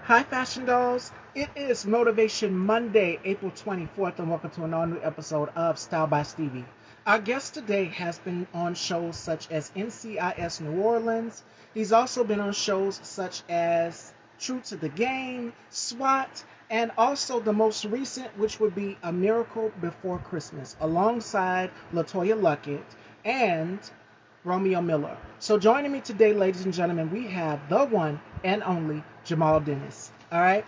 Hi, Fashion Dolls. It is Motivation Monday, April 24th, and welcome to an all new episode of Style by Stevie. Our guest today has been on shows such as NCIS New Orleans. He's also been on shows such as True to the Game, SWAT, and also the most recent, which would be A Miracle Before Christmas, alongside Latoya Luckett and Romeo Miller. So joining me today, ladies and gentlemen, we have the one and only Jamal Dennis. All right.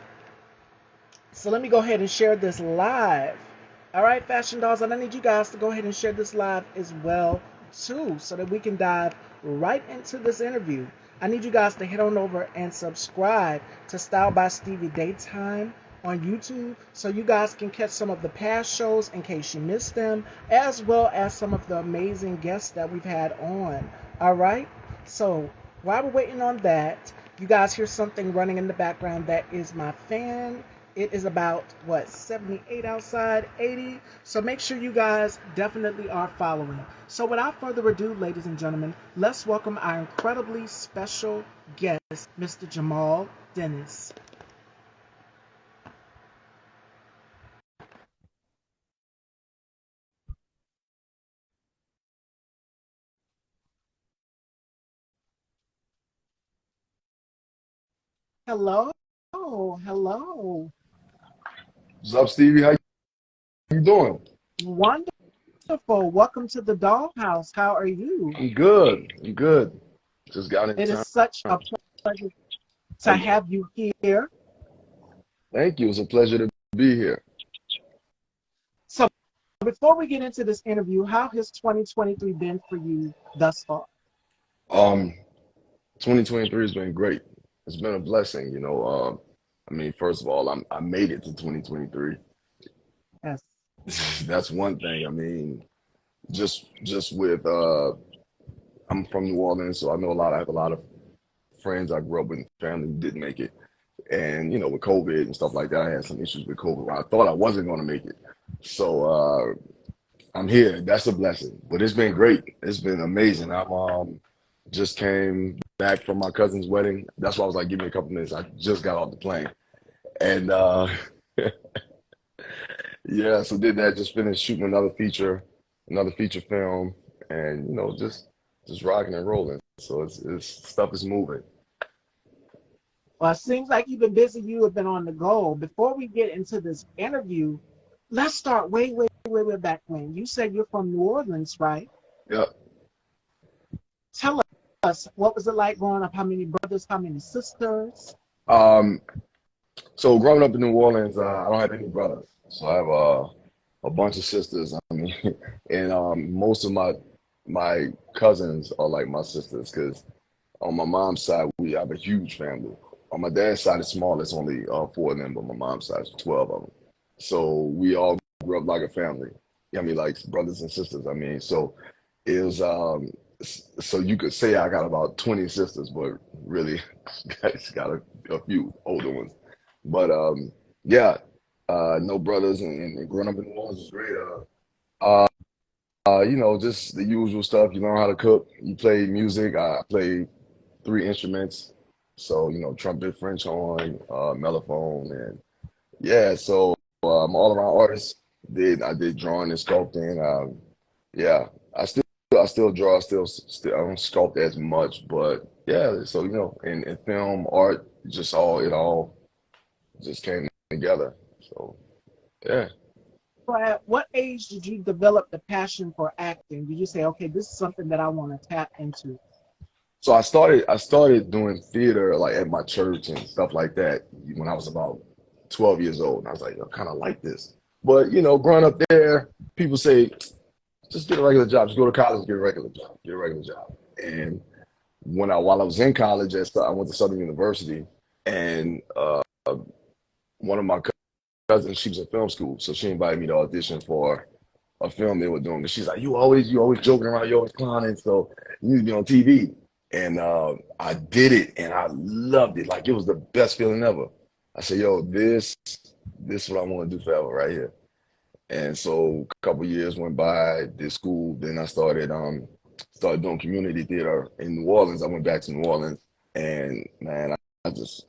So let me go ahead and share this live. All right, Fashion Dolls, and I need you guys to go ahead and share this live as well too, so that we can dive right into this interview. I need you guys to head on over and subscribe to Style by Stevie Daytime on YouTube so you guys can catch some of the past shows in case you missed them, as well as some of the amazing guests that we've had on. All right. So while we're waiting on that, you guys hear something running in the background. That is my fan. It is about, what, 78 outside, 80. So make sure you guys definitely are following. So without further ado, ladies and gentlemen, let's welcome our incredibly special guest, Mr. Jamal Dennis. Hello. Hello. What's up, Stevie? How you doing? Wonderful. Welcome to the dollhouse. How are you? I'm good. I'm good. Just got in It is town. such a pleasure to have you here. Thank you. It's a pleasure to be here. So before we get into this interview, how has 2023 been for you thus far? Um, 2023 has been great. It's been a blessing, you know. First of all, I made it to 2023. Yes. That's one thing. Just with I'm from New Orleans, so I have a lot of friends I grew up with, family who didn't make it. And, you know, with COVID and stuff like that, I had some issues with COVID. I thought I wasn't going to make it. So I'm here. That's a blessing. But it's been great. It's been amazing. I'm just came back from my cousin's wedding. That's why I was like, give me a couple minutes. I just got off the plane. And yeah, so did that, just finished shooting another feature film, and you know, just rocking and rolling. So it's stuff is moving. Well, it seems like you've been busy. You have been on the go. Before we get into this interview, let's start way back when. You said you're from New Orleans, right? Yeah. Tell us, what was it like growing up? How many brothers, how many sisters? Um, so growing up in New Orleans, I don't have any brothers. So I have a bunch of sisters. And most of my cousins are like my sisters because on my mom's side we have a huge family. On my dad's side, it's small. It's only four of them, but my mom's side is 12 of them. So we all grew up like a family. Like brothers and sisters. So it was so you could say I got about 20 sisters, but really, it's got a few older ones. But yeah, no brothers, and growing up in New Orleans was great. Uh, you know, just the usual stuff. You learn how to cook. You play music. I play three instruments. So, you know, trumpet, French horn, mellophone, and yeah. So I'm all around artist. I did drawing and sculpting. Yeah, I still draw. Still I don't sculpt as much, but yeah. So you know, in film, art, just it all just came together. So yeah. So at what age did you develop the passion for acting? Did you say, okay, this is something that I want to tap into? So I started doing theater like at my church and stuff like that when I was about 12 years old. And I was like, I kind of like this. But you know, growing up there, people say, just get a regular job, just go to college, get a regular job, get a regular job. And while I was in college, I went to Southern University, and one of my cousins, she was in film school, so she invited me to audition for a film they were doing. And she's like, you always joking around, you always clowning, so you need to be on TV. And I did it, and I loved it. Like it was the best feeling ever. I said, yo, this is what I want to do forever right here. And so a couple years went by, did school, then I started doing community theater in New Orleans. I went back to New Orleans, and man, I just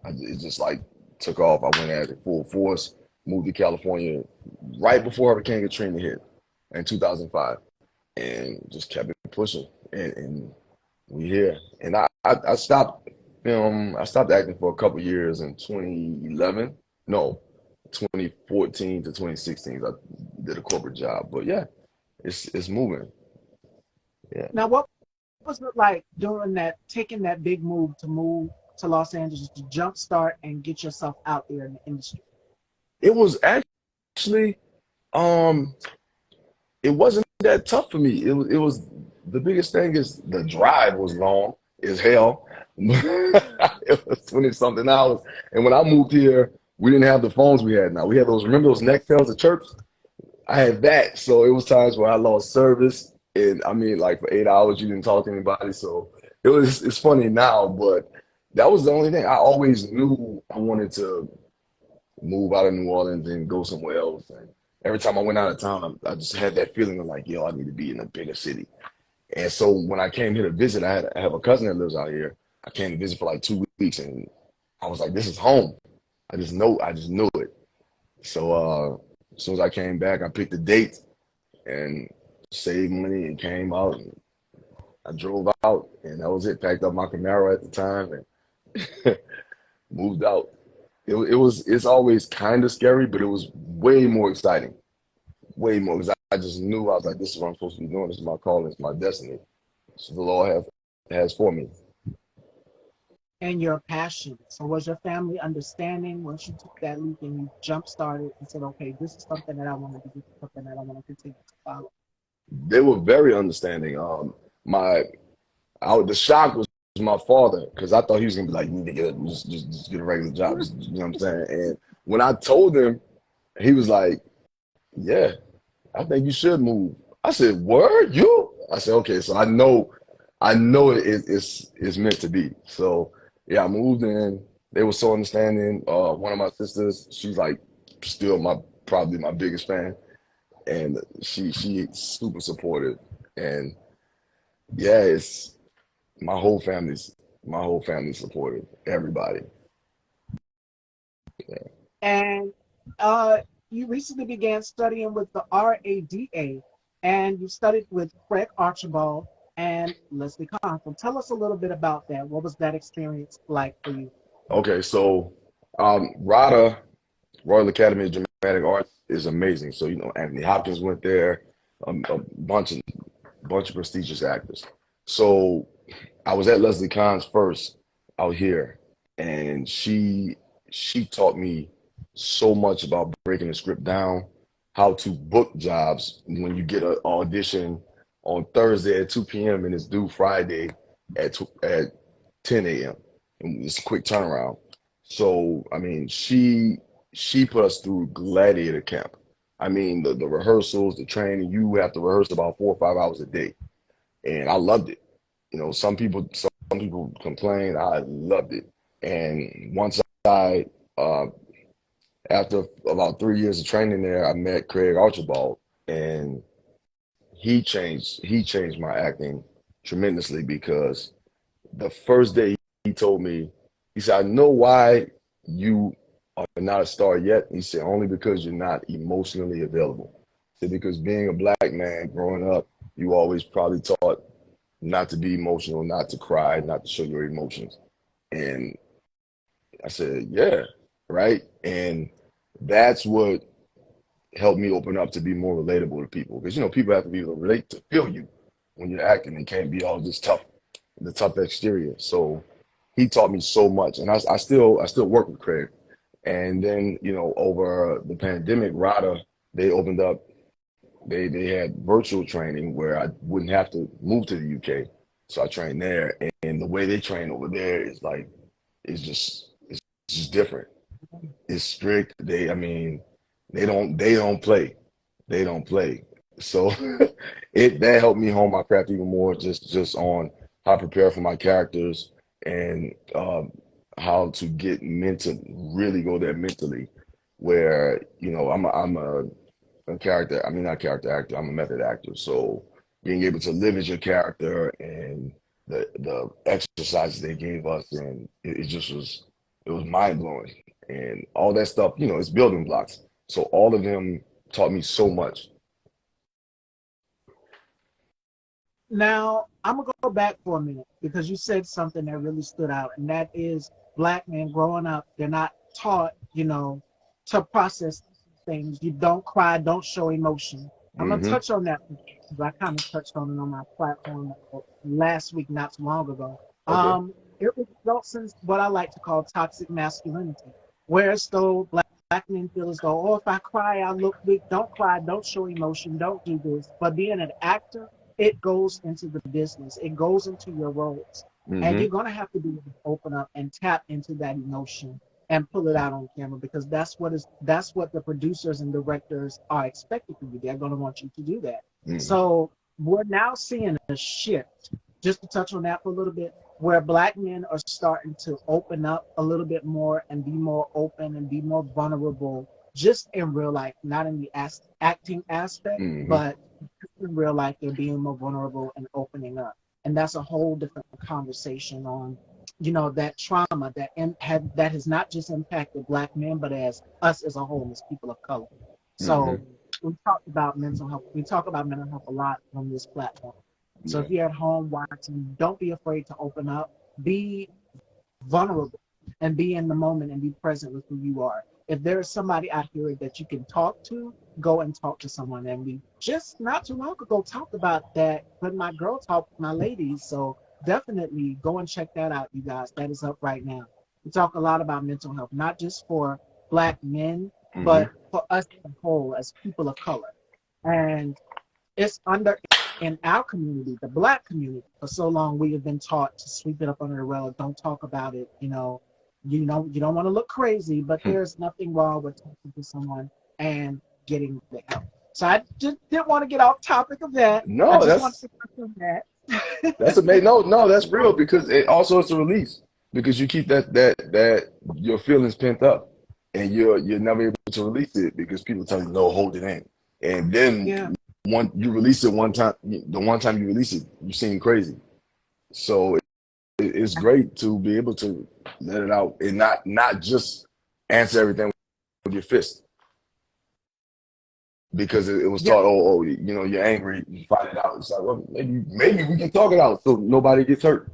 It just like took off. I went at it full force, moved to California right before Hurricane Katrina hit in 2005, and just kept it pushing. And we here. And I stopped I stopped acting for a couple years in 2011. No, 2014 to 2016. I did a corporate job. But yeah, it's moving. Yeah. Now, what was it like doing that, taking that big move to Los Angeles to jumpstart and get yourself out there in the industry? It was actually um it wasn't that tough for me. It was the biggest thing is the drive was long as hell. It was 20 something hours. And when I moved here, we didn't have the phones we had now. We had those, remember those Nextels at church? I had that. So it was times where I lost service. And I mean, like for 8 hours, you didn't talk to anybody. So it's funny now, but that was the only thing. I always knew I wanted to move out of New Orleans and go somewhere else. And every time I went out of town, I just had that feeling of like, yo, I need to be in a bigger city. And so when I came here to visit, I have a cousin that lives out here. I came to visit for like 2 weeks, and I was like, this is home. I just knew it. So as soon as I came back, I picked a date and saved money and came out. And I drove out, and that was it. Packed up my Camaro at the time and moved out. It's always kind of scary, but it was way more exciting, way more. Because I just knew I was like, this is what I'm supposed to be doing. This is my calling. It's my destiny. So the Lord has for me. And your passion. So was your family understanding once you took that leap and you jump started and said, okay, this is something that I want to do, this is something that I want to continue to follow? They were very understanding. My the shock was my father because I thought he was gonna be like, you need to just get a regular job. You know what I'm saying? And when I told him, he was like, yeah, I think you should move. I said, word, you? I said, okay, so I know it's meant to be. So yeah, I moved in. They were so understanding. One of my sisters, she's like still my probably my biggest fan, and she's super supportive. And yeah, it's my whole family's my whole family's supportive. Everybody. Yeah. And you recently began studying with the RADA, and you studied with Craig Archibald and Leslie Kahn. So tell us a little bit about that. What was that experience like for you? Okay, so RADA, Royal Academy of Dramatic Arts, is amazing. So Anthony Hopkins went there, a bunch of prestigious actors. So I was at Leslie Kahn's first out here, and she taught me so much about breaking the script down, how to book jobs when you get an audition on Thursday at 2 p.m. and it's due Friday at 10 a.m. And it's a quick turnaround. So I mean, she put us through gladiator camp. I mean, the rehearsals, the training, you have to rehearse about 4 or 5 hours a day. And I loved it. Some people complain. I loved it. And once I, uh, after about 3 years of training there, I met Craig Archibald, and he changed my acting tremendously because the first day he told me, he said, I know why you are not a star yet. He said, only because you're not emotionally available. He said, because being a black man growing up, you always probably taught not to be emotional, not to cry, not to show your emotions. And I said, yeah, right. And that's what helped me open up to be more relatable to people. Because, people have to be able to relate to feel you when you're acting. It can't be all this tough, the tough exterior. So he taught me so much. And I still work with Craig. And then, over the pandemic, RADA, they opened up, they had virtual training where I wouldn't have to move to the UK. So I trained there. And the way they train over there is like, it's just different. It's strict. I mean, they don't play. They don't play. So that helped me hone my craft even more, just on how to prepare for my characters and how to get mental, really go there mentally. Where I'm a character. I mean, not character actor. I'm a method actor. So being able to live as your character and the exercises they gave us, and it just was. It was mind blowing. And all that stuff, you know, it's building blocks. So all of them taught me so much. Now, I'm gonna go back for a minute because you said something that really stood out, and that is black men growing up, they're not taught, to process things. You don't cry, don't show emotion. I'm gonna Hmm. touch on that because I kind of touched on it on my platform last week, not too long ago. Okay. It results in what I like to call toxic masculinity, whereas though black men feel as though, oh, if I cry, I look weak. Don't cry, don't show emotion, don't do this. But being an actor, it goes into the business, it goes into your roles. And you're Hmm. going to have to be able to open up and tap into that emotion and pull it out on camera because that's what the producers and directors are expected from you. They're going to want you to do that. Hmm. So we're now seeing a shift, just to touch on that for a little bit, where black men are starting to open up a little bit more and be more open and be more vulnerable just in real life, not in the acting aspect, Hmm. but in real life they're being more vulnerable and opening up. And that's a whole different conversation on, that trauma that has not just impacted black men, but as us as a whole, as people of color. So Hmm. we talked about mental health. We talk about mental health a lot on this platform. So Yeah. if you're at home watching, don't be afraid to open up. Be vulnerable and be in the moment and be present with who you are. If there is somebody out here that you can talk to, go and talk to someone. And we just not too long ago talked about that when my girl talk with my ladies. So definitely go and check that out, you guys. That is up right now. We talk a lot about mental health, not just for black men, Hmm. but for us as a whole, as people of color. And it's under in our community, the black community, for so long we have been taught to sweep it up under the rug. Don't talk about it. You don't want to look crazy, but there's nothing wrong with talking to someone and getting the help. So I just didn't want to get off topic of that. I No, just wanted that's to touch on that. that's amazing. No, no, that's real because it also it's a release because you keep that your feelings pent up and you're never able to release it because people tell you no, hold it in, and then Yeah. one you release it one time, the one time you release it, you seem crazy. So it's great to be able to let it out and not just answer everything with your fist because it was Yeah. taught, you know, you're angry, you fight it out. It's like, well, maybe we can talk it out so nobody gets hurt.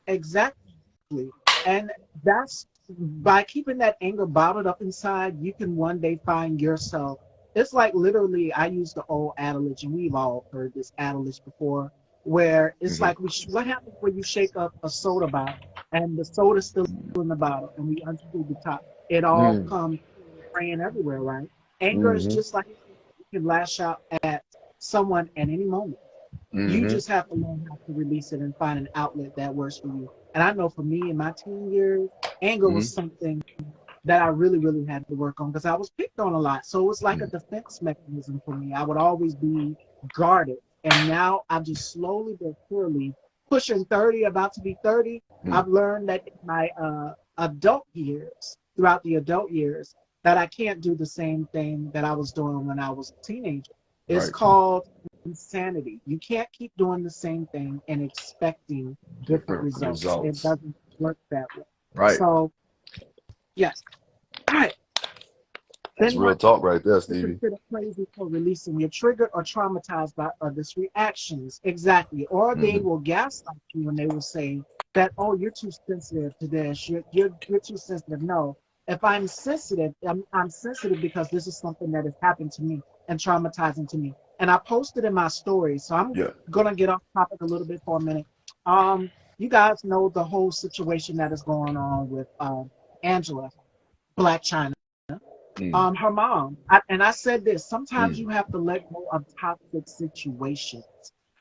Exactly. And that's by keeping that anger bottled up inside, you can one day find yourself. It's like literally, I use the old adage, and we've all heard this adage before, where it's Hmm. like what happens when you shake up a soda bottle and the soda's still in the bottle and we unscrew the top? It all Mm. comes spraying everywhere, right? Anger is Hmm. just like you can lash out at someone at any moment. You Hmm. just have to learn how to release it and find an outlet that works for you. And I know for me in my teen years, anger was Hmm. something that I really, really had to work on because I was picked on a lot. So it was like a Mm. defense mechanism for me. I would always be guarded. And now I just slowly but surely, pushing 30, about to be 30, Mm. I've learned that in my adult years, throughout the adult years, that I can't do the same thing that I was doing when I was a teenager. It's Right. called insanity. You can't keep doing the same thing and expecting different Different results. It results. doesn't work that way. Right. So, yes. All right. That's Then real what talk right there, is Stevie. considered crazy for releasing? You're triggered or traumatized by others' reactions. Exactly. Or they Hmm. will gaslight you and they will say that, oh, you're too sensitive to this. You're too sensitive. No. If I'm sensitive, I'm sensitive because this is something that has happened to me and traumatizing to me. And I posted in my story. So I'm Yeah. gonna get off topic a little bit for a minute. You guys know the whole situation that is going on with Angela, Black China, Mm. her mom. And I said this, sometimes Mm. you have to let go of toxic situations.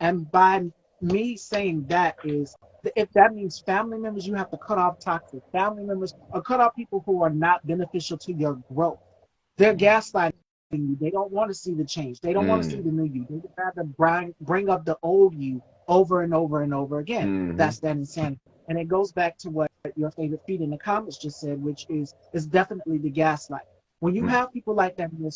And by me saying that is, if that means family members, you have to cut off toxic family members or cut off people who are not beneficial to your growth. They're gaslighting you. They don't want to see the change. They don't want to see Mm. the new you. They would rather bring up the old you over and over and over again. Hmm. That's that insanity. And it goes back to what your favorite feed in the comments just said, which is definitely the gaslight. When you Mm. have people like that in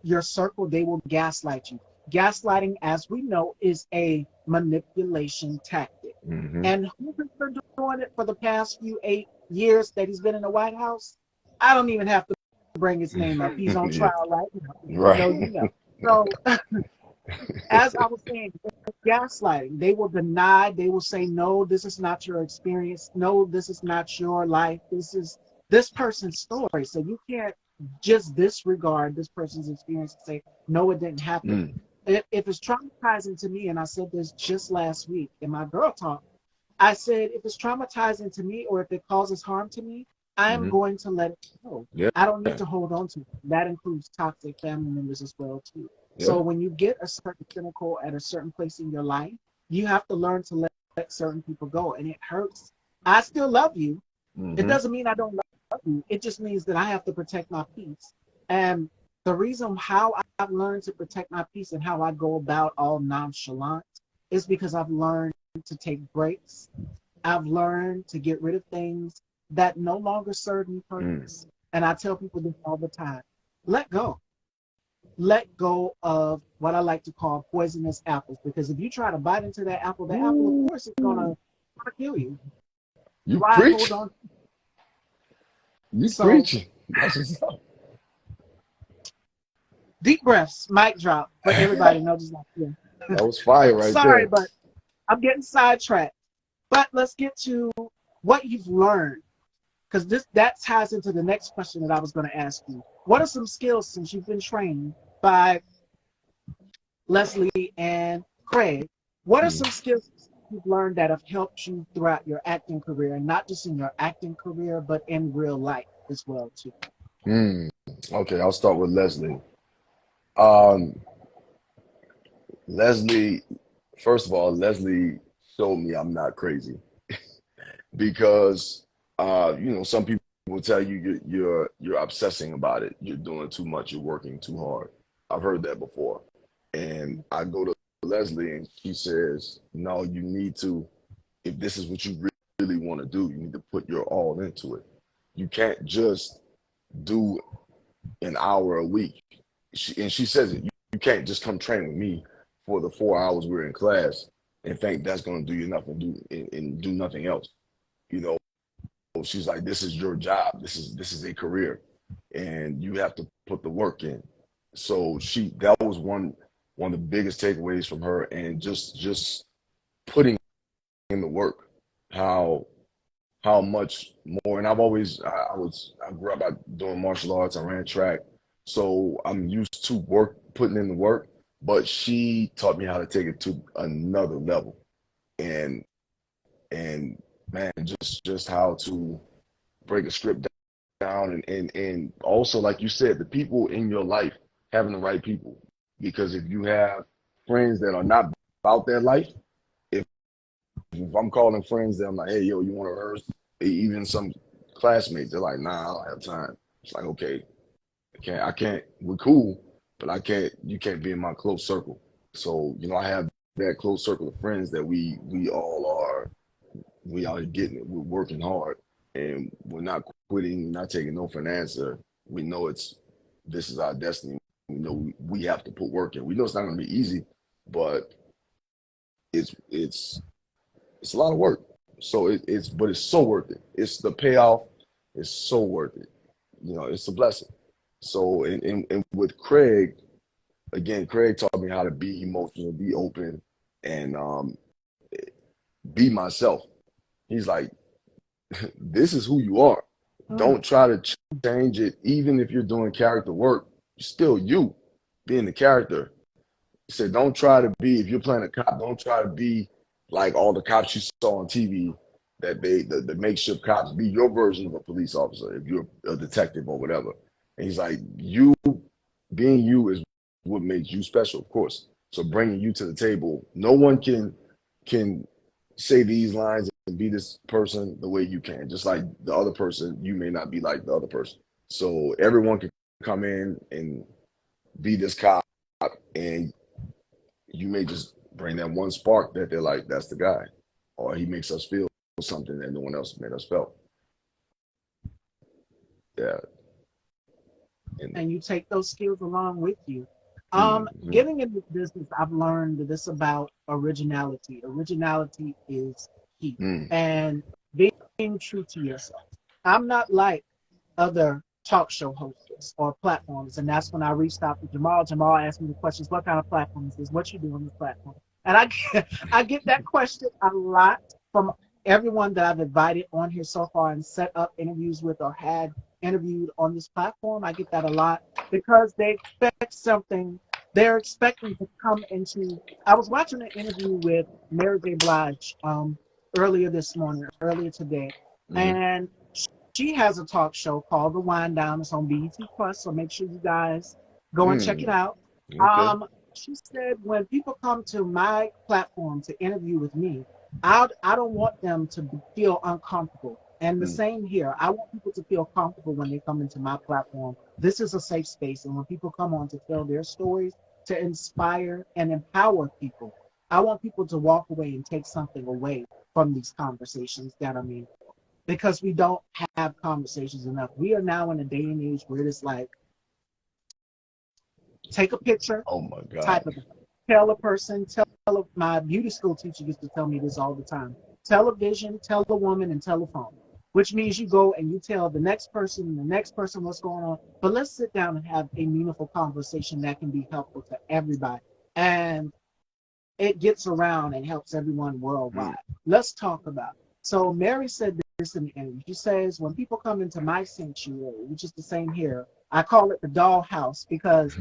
your circle, they will gaslight you. Gaslighting, as we know, is a manipulation tactic. Hmm. And who has been doing it for the past few 8 years that he's been in the White House? I don't even have to bring his name up. He's on Yeah. trial right now. If you know, you Right. know. So, as I was saying, gaslighting, they will deny, they will say, no, this is not your experience. No, this is not your life. This is this person's story. So you can't just disregard this person's experience and say, no, it didn't happen. Mm. If it's traumatizing to me, and I said this just last week in my girl talk, I said, if it's traumatizing to me or if it causes harm to me, I am Hmm. going to let it go. Yeah. I don't need to hold on to it. That includes toxic family members as well too. Yeah. So when you get a certain cynical at a certain place in your life, you have to learn to let certain people go, and it hurts. I still love you. It Hmm. doesn't mean I don't love you. It just means that I have to protect my peace. And the reason how I've learned to protect my peace and how I go about all nonchalant is because I've learned to take breaks. I've learned to get rid of things that no longer serve me Mm. purpose. And I tell people this all the time. Let go. Let go of what I like to call poisonous apples. Because if you try to bite into that apple, the apple, of Ooh, course, is gonna kill you. you Why hold preach. on? You So preaching. That's what's up. deep breaths, mic drop, for everybody. No, just not yeah. That was fire right Sorry, there. but I'm getting sidetracked. But let's get to what you've learned, because this that ties into the next question that I was going to ask you. What are some skills since you've been trained by Leslie and Craig? What are Mm. some skills you've learned that have helped you throughout your acting career, and not just in your acting career, but in real life as well too? Mm. Okay, I'll start with Leslie. Um, Leslie, first of all, Leslie showed me I'm not crazy because some people will tell you you're obsessing about it. You're doing too much, you're working too hard. I've heard that before. And I go to Leslie and she says, "No, you need to, if this is what you really want to do, you need to put your all into it. You can't just do an hour a week." And she says it, you can't just come train with me for the 4 hours we're in class and think that's going to do you nothing, and do nothing else. You know, she's like, this is your job. This is a career, and you have to put the work in. So that was one of the biggest takeaways from her, and just putting in the work. How how much more. And I grew up doing martial arts. I ran track, so I'm used to putting in the work. But she taught me how to take it to another level, and and man, just how to break a script down, and also, like you said, the people in your life, having the right people. Because if you have friends that are not about their life, if I'm calling friends that I'm like, hey, yo, you want to rehearse? Even some classmates, they're like, nah, I don't have time. It's like, okay, I can't, we're cool, but you can't be in my close circle. So, I have that close circle of friends that we are getting it. We're working hard, and we're not quitting, not taking no for an answer. We know this is our destiny. We know we have to put work in. We know it's not going to be easy, but it's it's it's a lot of work. So but it's so worth it. It's the payoff is so worth it. It's a blessing. So and with Craig, again, Craig taught me how to be emotional, be open, and be myself. He's like, this is who you are. Mm, Don't try to change it, even if you're doing character work. You're still you, being the character. He said, don't try to be, if you're playing a cop, don't try to be like all the cops you saw on TV, the makeshift cops. Be your version of a police officer if you're a detective or whatever. And he's like, you being you is what makes you special, of course. So bringing you to the table, no one can say these lines and be this person the way you can. Just like the other person, you may not be like the other person. So everyone can come in and be this cop, and you may just bring that one spark that they're like, that's the guy. Or he makes us feel something that no one else made us feel. Yeah. And and you take those skills along with you. Mm-hmm. Getting into business, I've learned that it's about originality. Originality is key, Mm. and being true to yourself. I'm not like other talk show hosts or platforms, and that's when I reached out to Jamal. Jamal asked me the questions: "What kind of platform is this? What you do on this platform?" And I get that question a lot from everyone that I've invited on here so far and set up interviews with or had interviewed on this platform. I get that a lot because they expect something. They're expecting to come into. I was watching an interview with Mary J. Blige earlier this morning, earlier today, Mm-hmm. and she has a talk show called The Wind Down. It's on BET Plus, so make sure you guys go and check it Mm. out. Okay. She said when people come to my platform to interview with me, I don't want them to feel uncomfortable. And the Mm. same here. I want people to feel comfortable when they come into my platform. This is a safe space, and when people come on to tell their stories, to inspire and empower people, I want people to walk away and take something away from these conversations that are meaningful because we don't have conversations enough. We are now in a day and age where it's like, take a picture, Oh my type God. of it. Tell a person, my beauty school teacher used to tell me this all the time. Television, tell a woman, and telephone, which means you go and you tell the next person and the next person what's going on. But let's sit down and have a meaningful conversation that can be helpful to everybody. And it gets around and helps everyone worldwide. Mm. Let's talk about it. So Mary said this in the interview. She says, when people come into my sanctuary, which is the same here, I call it the doll house because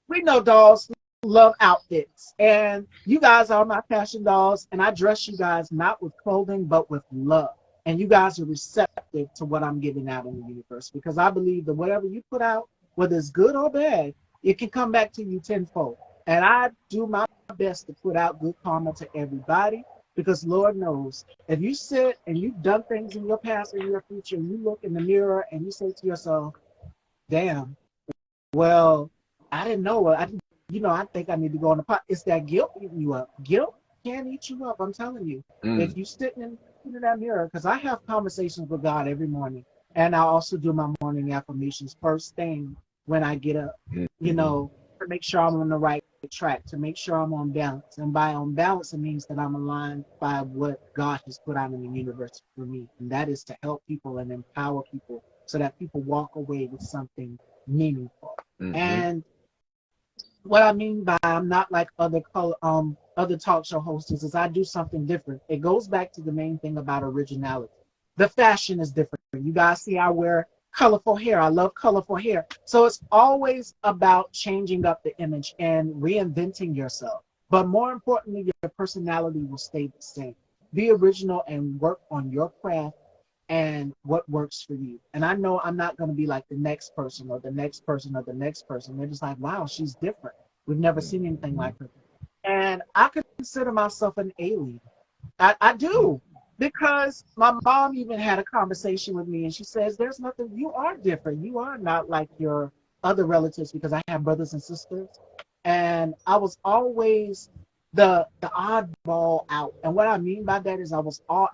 we know dolls love outfits. And you guys are my fashion dolls, and I dress you guys not with clothing, but with love. And you guys are receptive to what I'm giving out in the universe because I believe that whatever you put out, whether it's good or bad, it can come back to you tenfold. And I do my best to put out good karma to everybody because Lord knows if you sit and you've done things in your past or in your future, and you look in the mirror and you say to yourself, damn, well, I didn't know. I think I need to go on the pot. It's that guilt eating you up. Guilt can eat you up. I'm telling you. Mm. If you sit in that mirror, because I have conversations with God every morning, and I also do my morning affirmations first thing when I get up. You Mm-hmm. know, to make sure I'm on the right track, to make sure I'm on balance. And by on balance, it means that I'm aligned by what God has put out in the universe for me, and that is to help people and empower people so that people walk away with something meaningful. Mm-hmm. And what I mean by I'm not like other talk show hosts is I do something different. It goes back to the main thing about originality. The fashion is different. You guys see I wear colorful hair. I love colorful hair. So it's always about changing up the image and reinventing yourself. But more importantly, your personality will stay the same. Be original and work on your craft and what works for you. And I know I'm not going to be like the next person or the next person or the next person. They're just like, wow, she's different. We've never seen anything like her. And I consider myself an alien. I do because my mom even had a conversation with me and she says, there's nothing, you are different. You are not like your other relatives because I have brothers and sisters. And I was always the oddball out. And what I mean by that is I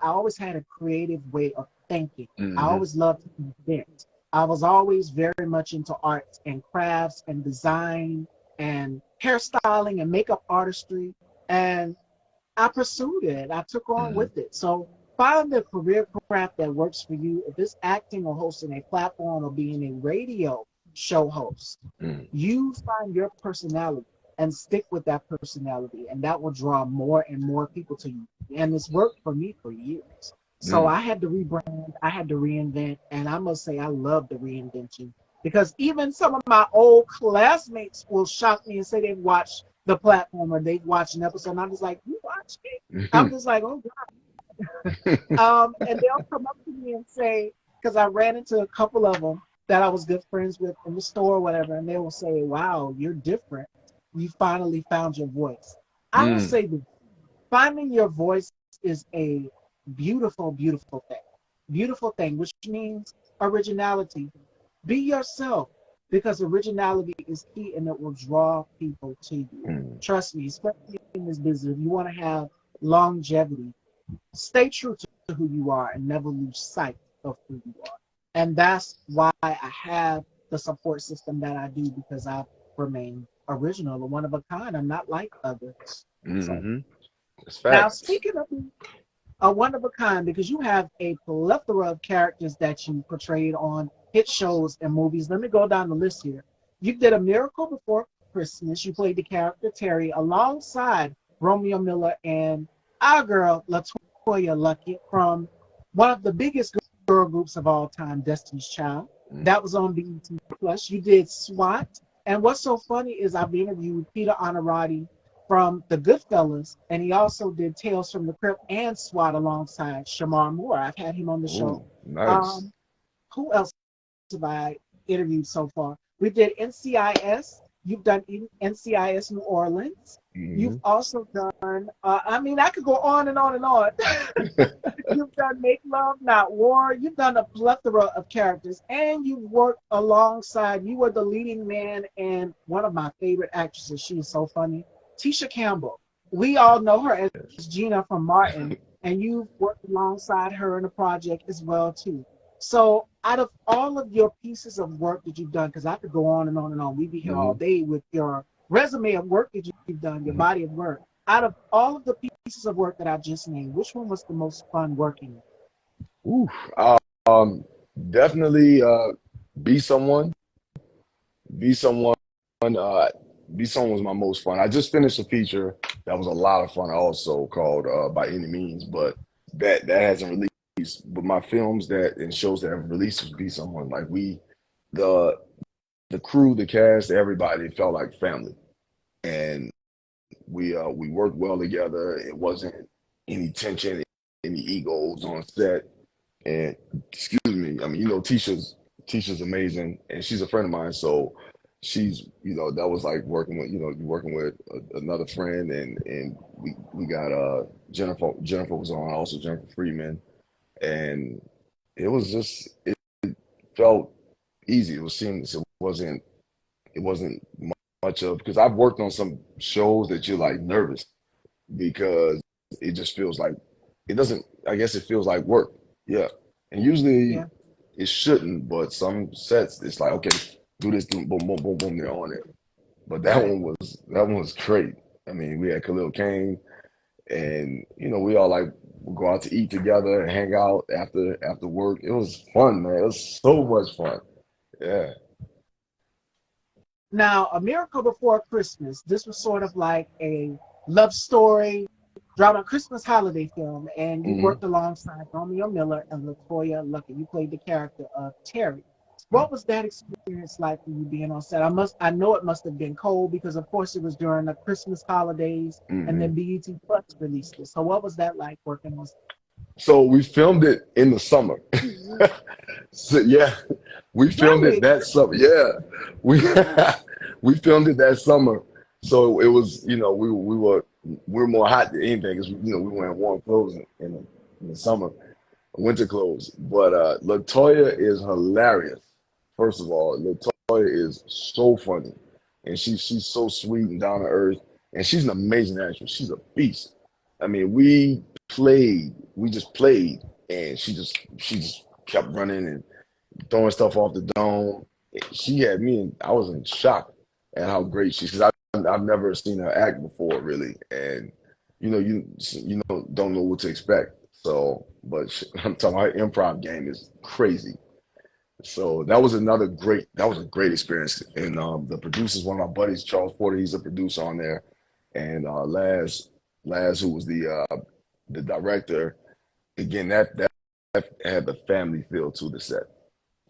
always had a creative way of thinking. I Mm-hmm. always loved to invent. I was always very much into arts and crafts and design and hairstyling and makeup artistry. And I pursued it. I took on Mm-hmm. with it. So find the career craft that works for you. If it's acting or hosting a platform or being a radio show host, Mm. you find your personality and stick with that personality, and that will draw more and more people to you. And it's worked for me for years. So Mm. I had to rebrand, I had to reinvent, and I must say I love the reinvention because even some of my old classmates will shock me and say they've watched the platform or they've watched an episode, and I'm just like, you watched it? I'm just like, oh and they'll come up to me and say, because I ran into a couple of them that I was good friends with in the store or whatever, and they will say, wow, you're different. You finally found your voice. I will Mm. say that finding your voice is a beautiful, beautiful thing. Beautiful thing, which means originality. Be yourself because originality is key and it will draw people to you. Mm. Trust me, especially in this business, if you want to have longevity, stay true to who you are and never lose sight of who you are. And that's why I have the support system that I do because I've remained original, a one of a kind, and not like others. So Mm-hmm. It's now facts. speaking of a one of a kind, because you have a plethora of characters that you portrayed on hit shows and movies. Let me go down the list here. You did A Miracle Before Christmas. You played the character Terry alongside Romeo Miller and our girl Latoya Luckett from one of the biggest girl groups of all time, Destiny's Child. Mm. That was on BET Plus. You did SWAT. And what's so funny is I've interviewed Peter Honorati from The Goodfellas, and he also did Tales from the Crypt and SWAT alongside Shamar Moore. I've had him on the show. Ooh, nice. Um, who else have I interviewed so far? We did NCIS. You've done NCIS New Orleans. You've Hmm. also done, I mean, I could go on and on and on. You've done Make Love, Not War. You've done a plethora of characters, and you've worked alongside. You were the leading man and one of my favorite actresses. She is so funny, Tisha Campbell. We all know her as Gina from Martin, and you've worked alongside her in a project as well too. So, out of all of your pieces of work that you've done, because I could go on and on and on, we'd be here all Hmm. day with your resume of work that you've done, your body of work. Out of all of the pieces of work that I just named, which one was the most fun working with? Ooh. Um, Definitely be someone. Be someone. Uh, be someone was my most fun. I just finished a feature that was a lot of fun, also called By Any Means, but that hasn't released. But my films that and shows that have released was Be Someone. Like the the crew, the cast, everybody felt like family, and we worked well together. It wasn't any tension, any egos on set. And excuse me, I mean, Tisha's amazing, and she's a friend of mine. So she's, that was like working with, you working with another friend, and we got Jennifer was on also, Jennifer Freeman, and it was just it felt easy. It was seamless. It wasn't much of, because I've worked on some shows that you're like nervous because it just feels like it doesn't. I guess it feels like work. Yeah, and usually Yeah, it shouldn't, but some sets it's like, okay, do this, boom, boom, boom, boom, boom, they're on it. But right. that one was great. I mean, we had Khalil Kane, and we all like would go out to eat together and hang out after work. It was fun, man. It was so much fun. Yeah. Now, A Miracle Before Christmas, this was sort of like a love story, drama Christmas holiday film, and you Hmm. worked alongside Romeo Miller and Latoya Luckett. You played the character of Terry. What was that experience like for you being on set? I know it must have been cold because of course it was during the Christmas holidays and then Hmm. BET Plus released it. So what was that like working on set? So we filmed it in the summer. So yeah, we filmed it Really? that summer. Yeah, we we filmed it that summer. So it was, we were more hot than anything because we wearing warm clothes in the summer, winter clothes. But Latoya is hilarious. First of all, Latoya is so funny, and she's so sweet and down to earth, and she's an amazing actress. She's a beast. I mean, we just played, and she just kept running and throwing stuff off the dome. She had me, and I was in shock at how great she's. Because I've never seen her act before, really, and don't know what to expect. So, but I'm talking about her improv game is crazy. So that was a great experience. And the producer's one of my buddies, Charles Porter. He's a producer on there, and Laz, who was the director. Again, that had the family feel to the set.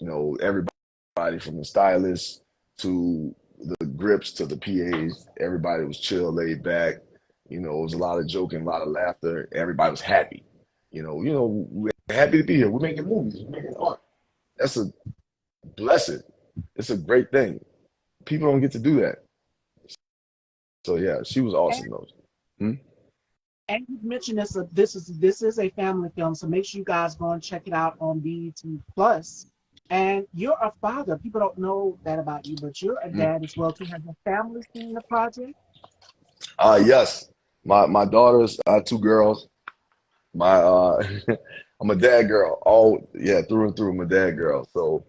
Everybody from the stylist to the grips to the PAs, everybody was chill, laid back. It was a lot of joking, a lot of laughter. Everybody was happy. We're happy to be here. We're making movies, we're making art. That's a blessing. It's a great thing. People don't get to do that. So yeah, she was And awesome though. Hmm? And you mentioned this is a family film, so make sure you guys go and check it out on BET Plus. And you're a father. People don't know that about you, but you're a Hmm. dad as well too. Has your family seen the project? Yes, my daughters, two girls. My I'm a dad girl. All yeah, through and through. I'm a dad girl. So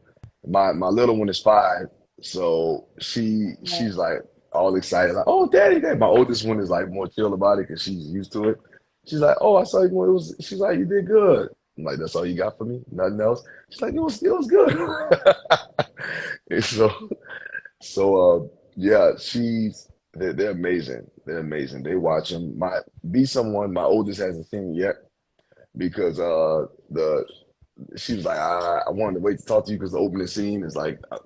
my little one is 5. So Yeah. she's like, all excited, like, "Oh, daddy, daddy." My oldest one is like more chill about it because she's used to it. She's like, "Oh, I saw you when it was." She's like, "You did good." I'm like, "That's all you got for me? Nothing else?" She's like, "It was good." And yeah, they're amazing. They're amazing. They watch them. My oldest hasn't seen it yet because the she was like, I wanted to wait to talk to you because the opening scene is like, a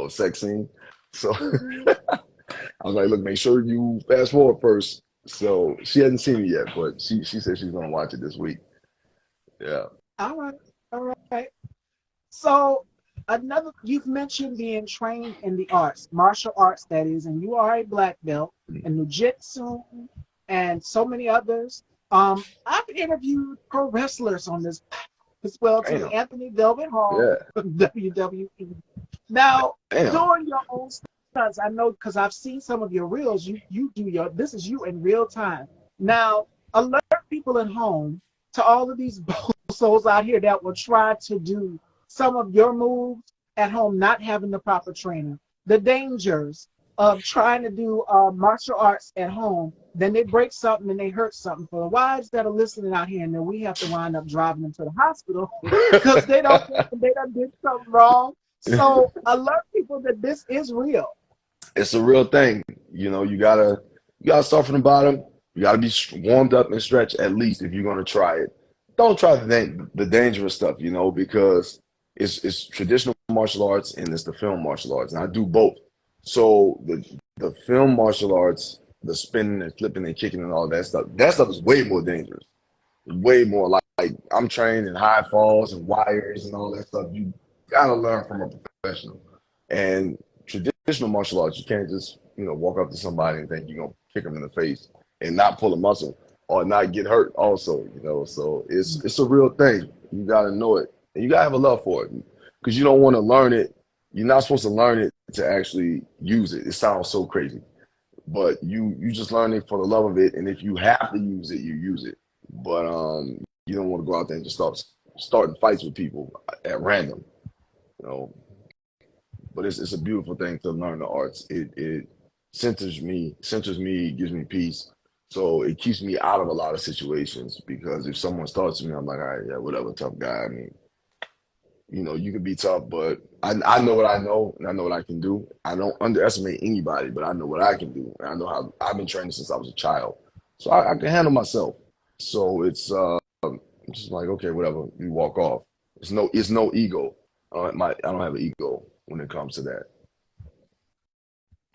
sex scene. So I was like, look, make sure you fast forward first. So she hasn't seen it yet, but she said she's gonna watch it this week. Yeah. All right, all right. So you've mentioned being trained in the arts, martial arts, that is, and you are a black belt in jiu-jitsu and so many others. I've interviewed pro wrestlers on this as well too. Damn. Anthony Velvet Hall Yeah. from WWE. Now, Damn. doing your own stunts, I know because I've seen some of your reels. You do this is you in real time. Now, alert people at home to all of these souls out here that will try to do some of your moves at home, not having the proper training. The dangers of trying to do martial arts at home, then they break something and they hurt something. For the wives that are listening out here, and then we have to wind up driving them to the hospital because they don't think they done did something wrong. So alert people that this is real. It's a real thing. You gotta start from the bottom. You gotta be warmed up and stretched at least if you're gonna try it. Don't try the dangerous stuff, because it's traditional martial arts and it's the film martial arts, and I do both. So the film martial arts, the spinning and flipping and kicking and all that stuff is way more dangerous. Way more like I'm trained in high falls and wires and all that stuff. You gotta learn from a professional. And traditional martial arts, you can't just walk up to somebody and think you're gonna kick them in the face and not pull a muscle or not get hurt. Also, so it's a real thing. You gotta know it and you gotta have a love for it because you don't want to learn it. You're not supposed to learn it to actually use it. It sounds so crazy, but you just learn it for the love of it. And if you have to use it, you use it. But you don't want to go out there and just start starting fights with people at random, you know. But it's a beautiful thing to learn the arts. It centers me, gives me peace. So it keeps me out of a lot of situations because if someone starts with me, I'm like, all right, yeah, whatever, tough guy. I mean, you can be tough, but I know what I know and I know what I can do. I don't underestimate anybody, but I know what I can do. And I know how I've been training since I was a child. So I can handle myself. So it's just like, okay, whatever, you walk off. It's no ego. I don't have an ego when it comes to that.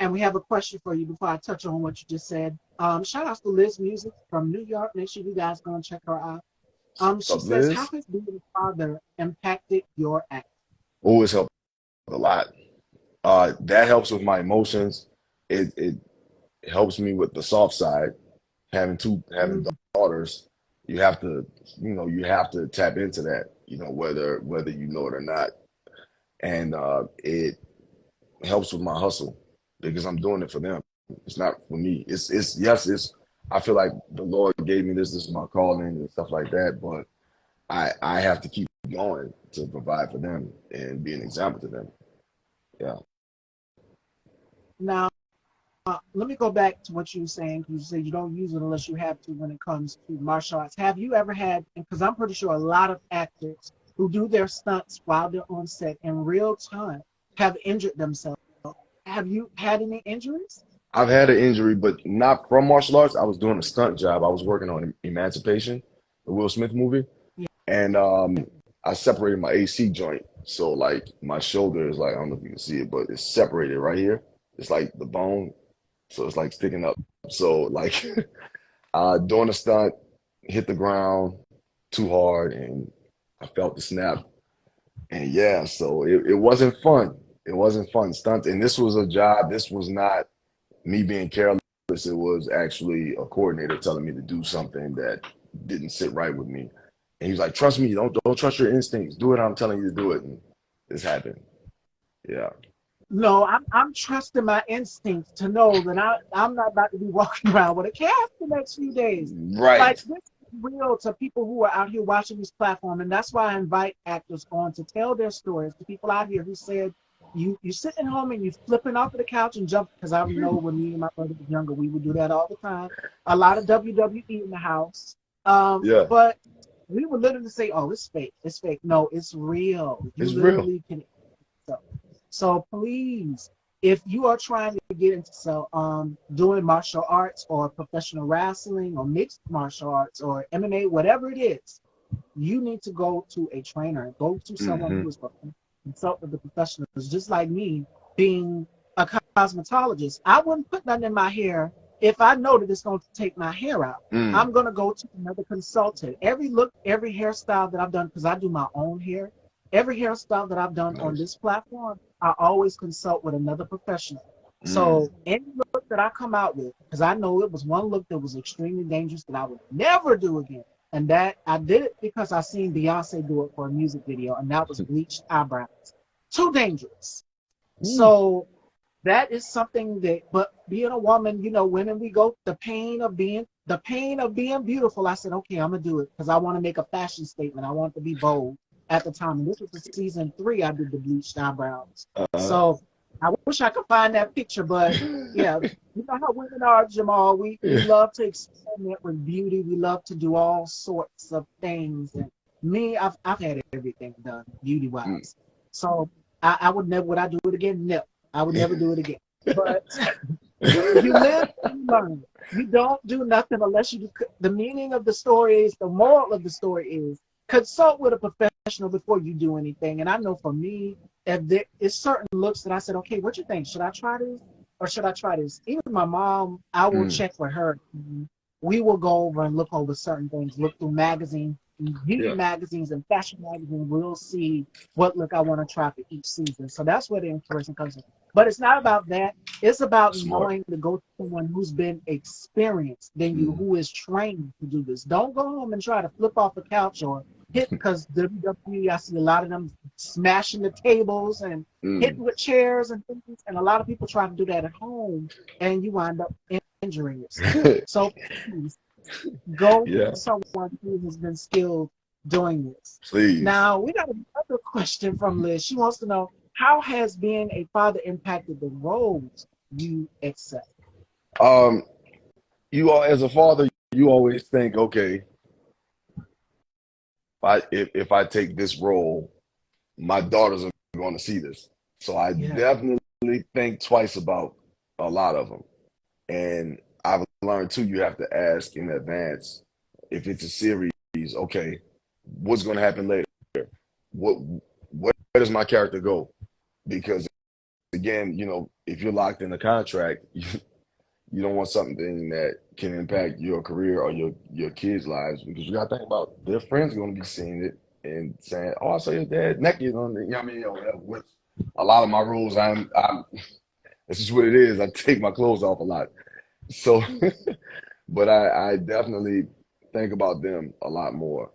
And we have a question for you before I touch on what you just said. Shout out to Liz Music from New York. Make sure you guys go and check her out. What's She up, says, how Liz? has being a father impacted your act? Always helped a lot. That helps with my emotions. It helps me with the soft side. Having Mm. daughters, you have to tap into that, whether you know it or not. And it helps with my hustle because I'm doing it for them. It's not for me. It's yes, it's I feel like the Lord gave me this is my calling and stuff like that, but I have to keep going to provide for them and be an example to them. Yeah. Now, let me go back to what you were saying. You said you don't use it unless you have to when it comes to martial arts. Have you ever had, because I'm pretty sure a lot of actors who do their stunts while they're on set in real time have injured themselves. Have you had any injuries? I've had an injury, but not from martial arts. I was doing a stunt job. I was working on Emancipation, the Will Smith movie, Yeah. and I separated my AC joint. So like my shoulder is like I don't know if you can see it, but it's separated right here. It's like the bone, so it's like sticking up. So like doing a stunt, hit the ground too hard, and I felt the snap. And yeah, so it wasn't fun. It wasn't fun stunts, and this was a job. This was not me being careless. It was actually a coordinator telling me to do something that didn't sit right with me. And he was like, "Trust me. Don't trust your instincts. Do it. How I'm telling you to do it." And this happened. Yeah. No, I'm trusting my instincts to know that I'm not about to be walking around with a cast the next few days. Like Right. this is real to people who are out here watching this platform, and that's why I invite actors on to tell their stories to people out here who said you sitting home and you flipping off of the couch and jumping, because I know when me and my brother was younger, we would do that all the time. A lot of WWE in the house. Yeah, But we would literally say, "Oh, it's fake. It's fake." No, it's real. You it's real. literally can. So please, if you are trying to get into doing martial arts or professional wrestling or mixed martial arts or MMA, whatever it is, you need to go to a trainer, go to someone Hmm. who is consult with the professionals. Just like me being a cosmetologist, I wouldn't put nothing in my hair if I know that it's going to take my hair out. Mm. I'm going to go to another consultant. Every look, every hairstyle that I've done, because I do my own hair, every hairstyle that I've done on Nice. this platform, I always consult with another professional. Mm. So any look that I come out with, because I know it was one look that was extremely dangerous that I would never do again. And that I did it because I seen Beyonce do it for a music video, and that was bleached eyebrows. Too dangerous. Ooh. So that is something that, but being a woman, women, we go the pain of being beautiful. I said, okay, I'm gonna do it because I want to make a fashion statement. I want to be bold at the time. And this was the season 3. I did the bleached eyebrows. Uh, So I wish I could find that picture, but yeah, you know how women are, Jamal. We yeah. love to experiment with beauty. We love to do all sorts of things. And me, I've had everything done beauty Mm. wise. So I would never, would I do it again? No, I would never do it again. But you live and you learn. You don't do nothing unless you do. The meaning of the story is, the moral of the story is, consult with a professional before you do anything. And I know for me, if there is certain looks that I said, okay, what you think? Should I try this or should I try this? Even my mom, I will Mm. check with her. We will go over and look over certain things, look through magazines, beauty Yeah. magazines and fashion magazines. We'll see what look I want to try for each season. So that's where the inspiration comes from. But it's not about that. It's about Smart. knowing to go to someone who's been experienced than you, Mm. who is trained to do this. Don't go home and try to flip off the couch or hit, because WWE, I see a lot of them smashing the tables and Mm. hitting with chairs and things. And a lot of people try to do that at home, and you wind up injuring yourself. So please go with Yeah. someone who has been skilled doing this. Please. Now, we got another question from Liz. She wants to know, how has being a father impacted the roles you accept? Um, you all, as a father, you always think, okay, if I take this role, my daughters are going to see this. So I Yeah. definitely think twice about a lot of them. And I've learned too, you have to ask in advance if it's a series, okay, what's going to happen later? What where does my character go? Because again, if you're locked in a contract, you don't want something that can impact your career or your kids' lives, because you got to think about their friends are going to be seeing it and saying, "Oh, I saw your dad naked on the." I mean, with a lot of my rules, I'm. This is what it is. I take my clothes off a lot, so. But I definitely think about them a lot more.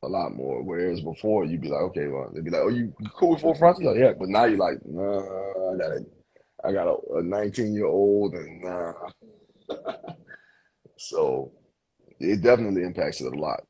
Whereas before, you'd be like, okay, well, they'd be like, oh, you cool with 4 fronts? Like, yeah, but now you're like, nah, I got a 19-year-old, and nah. So it definitely impacts it a lot.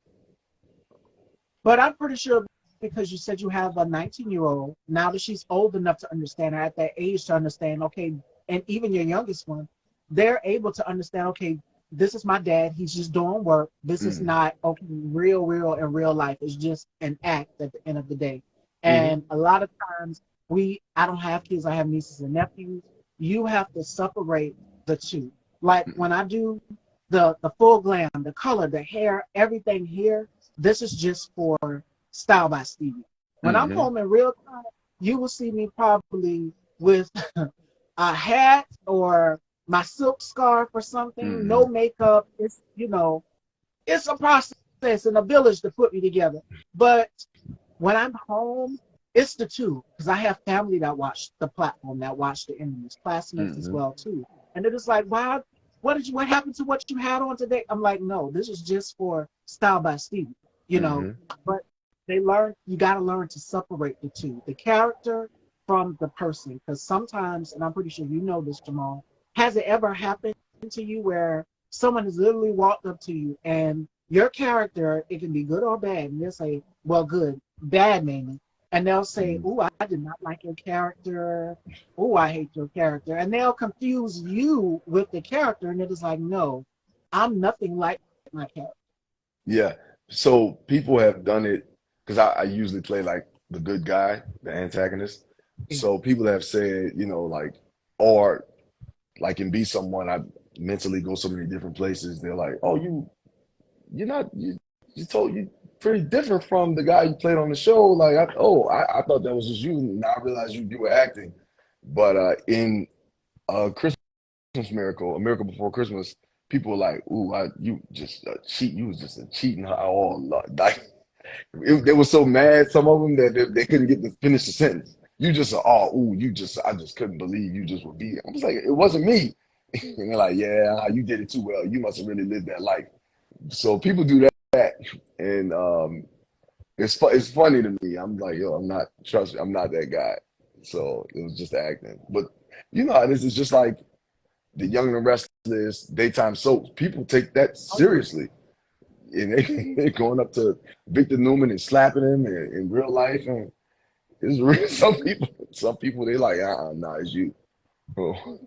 But I'm pretty sure, because you said you have a 19-year-old, now that she's old enough to understand, or at that age to understand, okay, and even your youngest one, they're able to understand, okay, this is my dad. He's just doing work. This is Mm. not, okay, real in real life. It's just an act at the end of the day. Hmm. And a lot of times, I don't have kids, I have nieces and nephews. You have to separate the two. Like when I do the full glam, the color, the hair, everything here, this is just for Style by Stevie. When I'm Hmm. home in real time, you will see me probably with a hat or my silk scarf or something, no Hmm. makeup. It's a process and a village to put me together. But when I'm home, it's the two, because I have family that watch the platform, that watch the interviews, classmates as Hmm. well too. And they're just like, wow, what happened to what you had on today? I'm like, no, this is just for Style by Stevie, you know. Hmm. But you gotta learn to separate the two, the character from the person. Because sometimes, and I'm pretty sure you know this, Jamal, has it ever happened to you where someone has literally walked up to you and your character, it can be good or bad, and they'll say, well, good, bad maybe. and they'll say, Mhm. "Ooh, I did not like your character. Ooh, I hate your character," and they'll confuse you with the character, and it is like, no, I'm nothing like my character. Yeah. So people have done it because I usually play like the good guy, the antagonist. So people have said, like, or like in Be Someone, I mentally go so many different places. They're like, oh, you're not, you pretty different from the guy you played on the show. Like, I thought that was just you. Now I realize you were acting. But in Christmas Miracle, A Miracle Before Christmas, people were like, "Ooh, you just a cheat. You was just a cheating all like." They were so mad, some of them, that they couldn't get to finish the sentence. You just, oh, ooh, I just couldn't believe you just would be. I was like, it wasn't me. And they're like, yeah, you did it too well. You must have really lived that life. So people do that, and it's funny to me. I'm like, yo, trust me, I'm not that guy. So it was just acting. But you know how this is just like the Young and the Restless, daytime soaps. People take that Oh, yeah. seriously, and they're going up to Victor Newman and slapping him in real life. And it's real. Some people, they like, nah, it's you. Oh,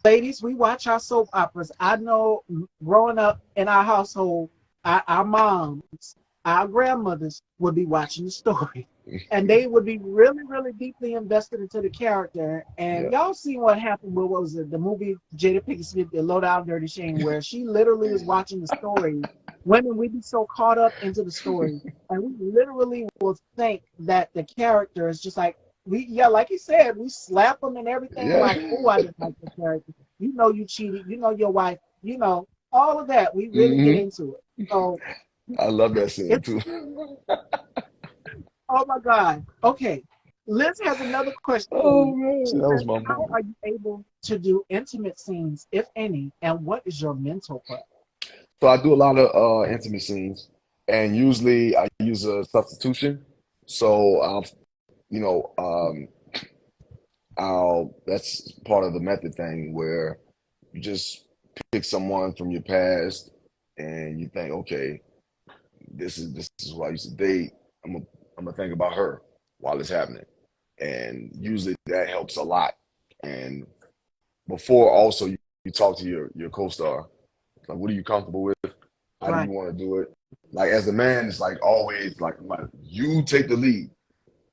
Ladies, we watch our soap operas. I know growing up in our household, our moms, our grandmothers would be watching the story. And they would be really, really deeply invested into the character. And yeah, y'all seen what happened with, what was it, the movie Jada Pinkett Smith, The Low Down Dirty Shame, where she literally is watching the story. Women, we be so caught up into the story. And we literally will think that the character is just like, yeah, like you said, we slap them and everything. yeah. Like, oh, I didn't like your character. You know, you cheated. You know, your wife. You know, all of that. We really get Hmm. into it. So I love that scene it's, too. oh my God. Okay, Liz has another question for Oh you. man, She that says, was my "How movie. are you able to do intimate scenes, if any, and what is your mental prep?" So I do a lot of intimate scenes, and usually I use a substitution. So you know, um, that's part of the method thing where you just pick someone from your past, and you think, okay, this is who I used to date. I'm gonna I'm gonna think about her while it's happening, and usually that helps a lot. And before also you talk to your co-star, like, what are you comfortable with? How do Right. you want to do it? Like as the man, it's like always like you take the lead.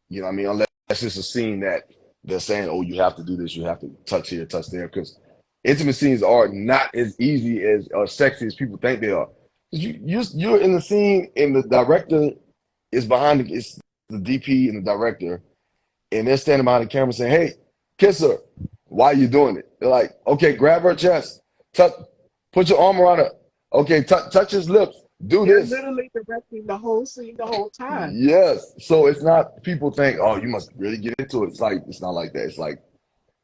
You know what I mean? Unless it's a scene that they're saying, oh, you have to do this, you have to touch here, touch there, because intimate scenes are not as easy as or sexy as people think they are. You're in the scene, and the director is behind it's the DP and the director, and they're standing behind the camera saying, "Hey, kiss her." Why are you doing it? They're like, "Okay, grab her chest, touch, put your arm around her. Okay, touch his lips. Do They're this." literally directing the whole scene the whole time. Yes. So it's not people think, "Oh, you must really get into it." It's like it's not like that. It's like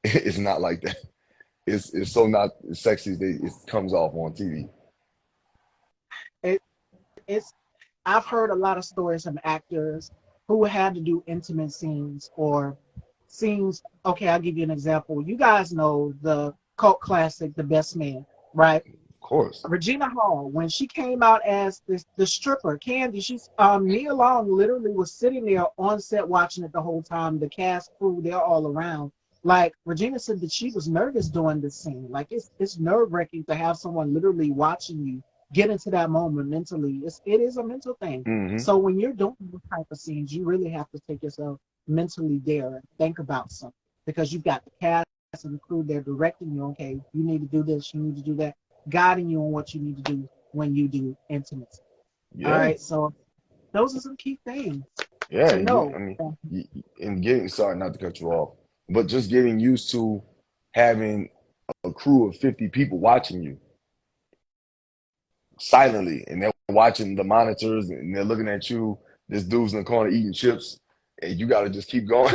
it's not like that. It's so not as sexy as it comes off on TV. It, it's I've heard a lot of stories from actors who had to do intimate scenes or scenes. Okay, I'll give you an example. You guys know the cult classic, The Best Man, right? Of course. Regina Hall, when she came out as the stripper, Candy, she's Nia Long literally was sitting there on set watching it the whole time. The cast crew, they're all around. Like Regina said that she was nervous doing this scene. Like it's nerve wracking to have someone literally watching you get into that moment mentally. It is a mental thing. Hmm. So when you're doing these type of scenes, you really have to take yourself mentally there and think about something because you've got the cast and the crew there directing you. Okay, you need to do this, you need to do that, guiding you on what you need to do when you do intimacy. All Yeah. right, so those are some key things Yeah. to And you, know. I mean, and getting sorry not to cut you off, but just getting used to having a crew of 50 people watching you silently, and they're watching the monitors, and they're looking at you. This dude's in the corner eating chips, and you got to just keep going.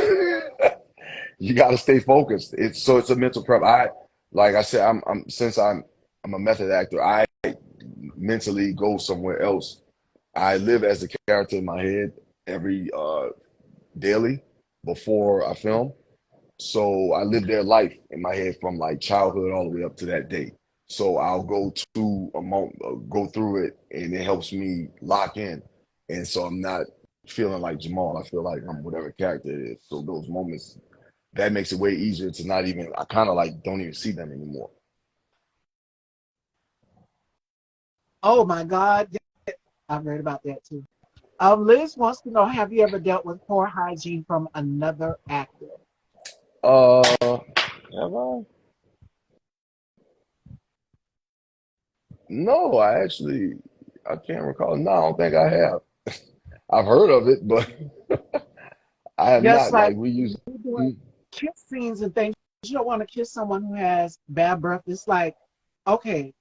You got to stay focused. It's a mental prep. Like I said, I'm a method actor. I mentally go somewhere else. I live as a character in my head every daily before I film. So I live their life in my head from like childhood all the way up to that day. So I'll go through it, and it helps me lock in. And so I'm not feeling like Jamal. I feel like I'm whatever character it is. So those moments, that makes it way easier to not even, I kind of like don't even see them anymore. Oh my God, I've read about that too. Liz wants to know, have you ever dealt with poor hygiene from another actor? Have I? No, I can't recall. No, I don't think I have. I've heard of it, but I have Yes, not. like Like we use, we're doing hmm, kiss scenes and things. You don't want to kiss someone who has bad breath. It's like, okay,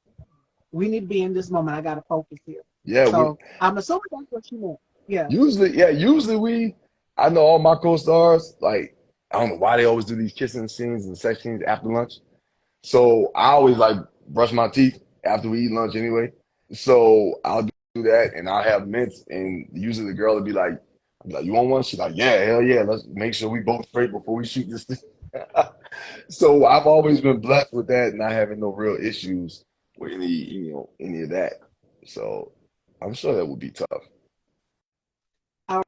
we need to be in this moment. I got to focus here. yeah, we So I'm assuming that's what you meant. Yeah. usually I know all my co-stars, like, I don't know why they always do these kissing scenes and sex scenes after lunch. So I always like brush my teeth after we eat lunch anyway. So I'll do that and I'll have mints and usually the girl will be like, you want one? She's like, yeah, hell yeah. Let's make sure we both straight before we shoot this thing. So I've always been blessed with that, not having no real issues with any of that. So I'm sure that would be tough. All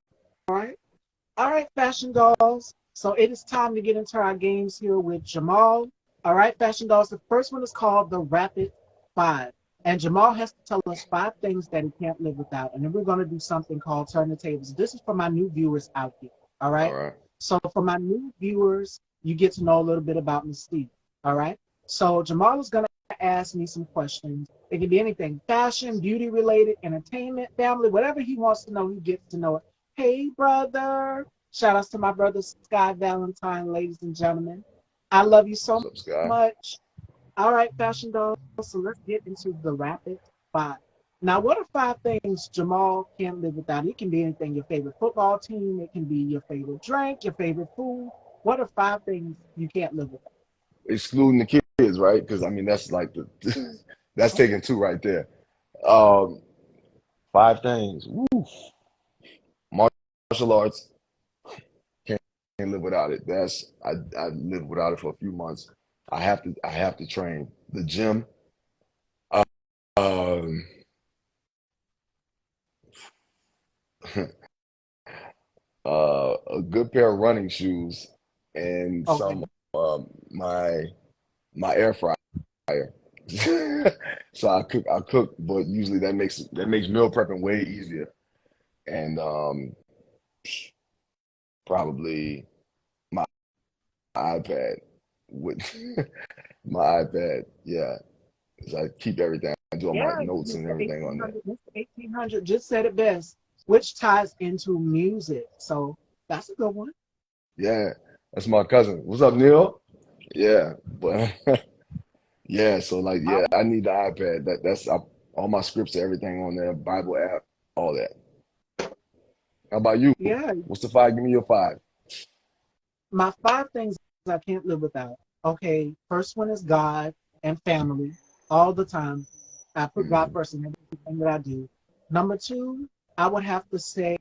right. All right, fashion dolls. So it is time to get into our games here with Jamal. All right, fashion dolls. The first one is called the Rapid Five. And Jamal has to tell us five things that he can't live without. And then we're going to do something called Turn the Tables. This is for my new viewers out there. All All right. right. So for my new viewers, you get to know a little bit about Mystique. All right. So Jamal is going to ask me some questions. It can be anything fashion, beauty related, entertainment, family, whatever he wants to know, he gets to know it. Hey, brother. Shout outs to my brother Sky Valentine, ladies and gentlemen. I love you so What's up, Sky? much. All right, fashion dolls. So let's get into the rapid five. Now, what are five things Jamal can't live without? It can be anything, your favorite football team, it can be your favorite drink, your favorite food. What are five things you can't live without? Excluding the kids, right? Because I mean that's like the that's taking two right there. Um, five things. Woo. Martial arts, can't, can't live without it. I lived without it for a few months. I have to train. The gym, um, a good pair of running shoes, and Okay. some my air fryer. So I cook, but usually that makes meal prepping way easier. And probably my iPad with my iPad, yeah. 'Cause I keep everything. I do all my Yeah, notes and Mr. everything on there. 1800, Mr. 1800 just said it best, which ties into music. So that's a good one. Yeah, that's my cousin. What's up, Neil? Yeah, but yeah, so like yeah, Um, I need the iPad. All my scripts, everything on there, Bible app, all that. How about you? yeah, What's the five? Give me your five. my five things I can't live without. Okay, first one is God and family all the time. I put God Hmm. first in everything that I do. Number two, I would have to say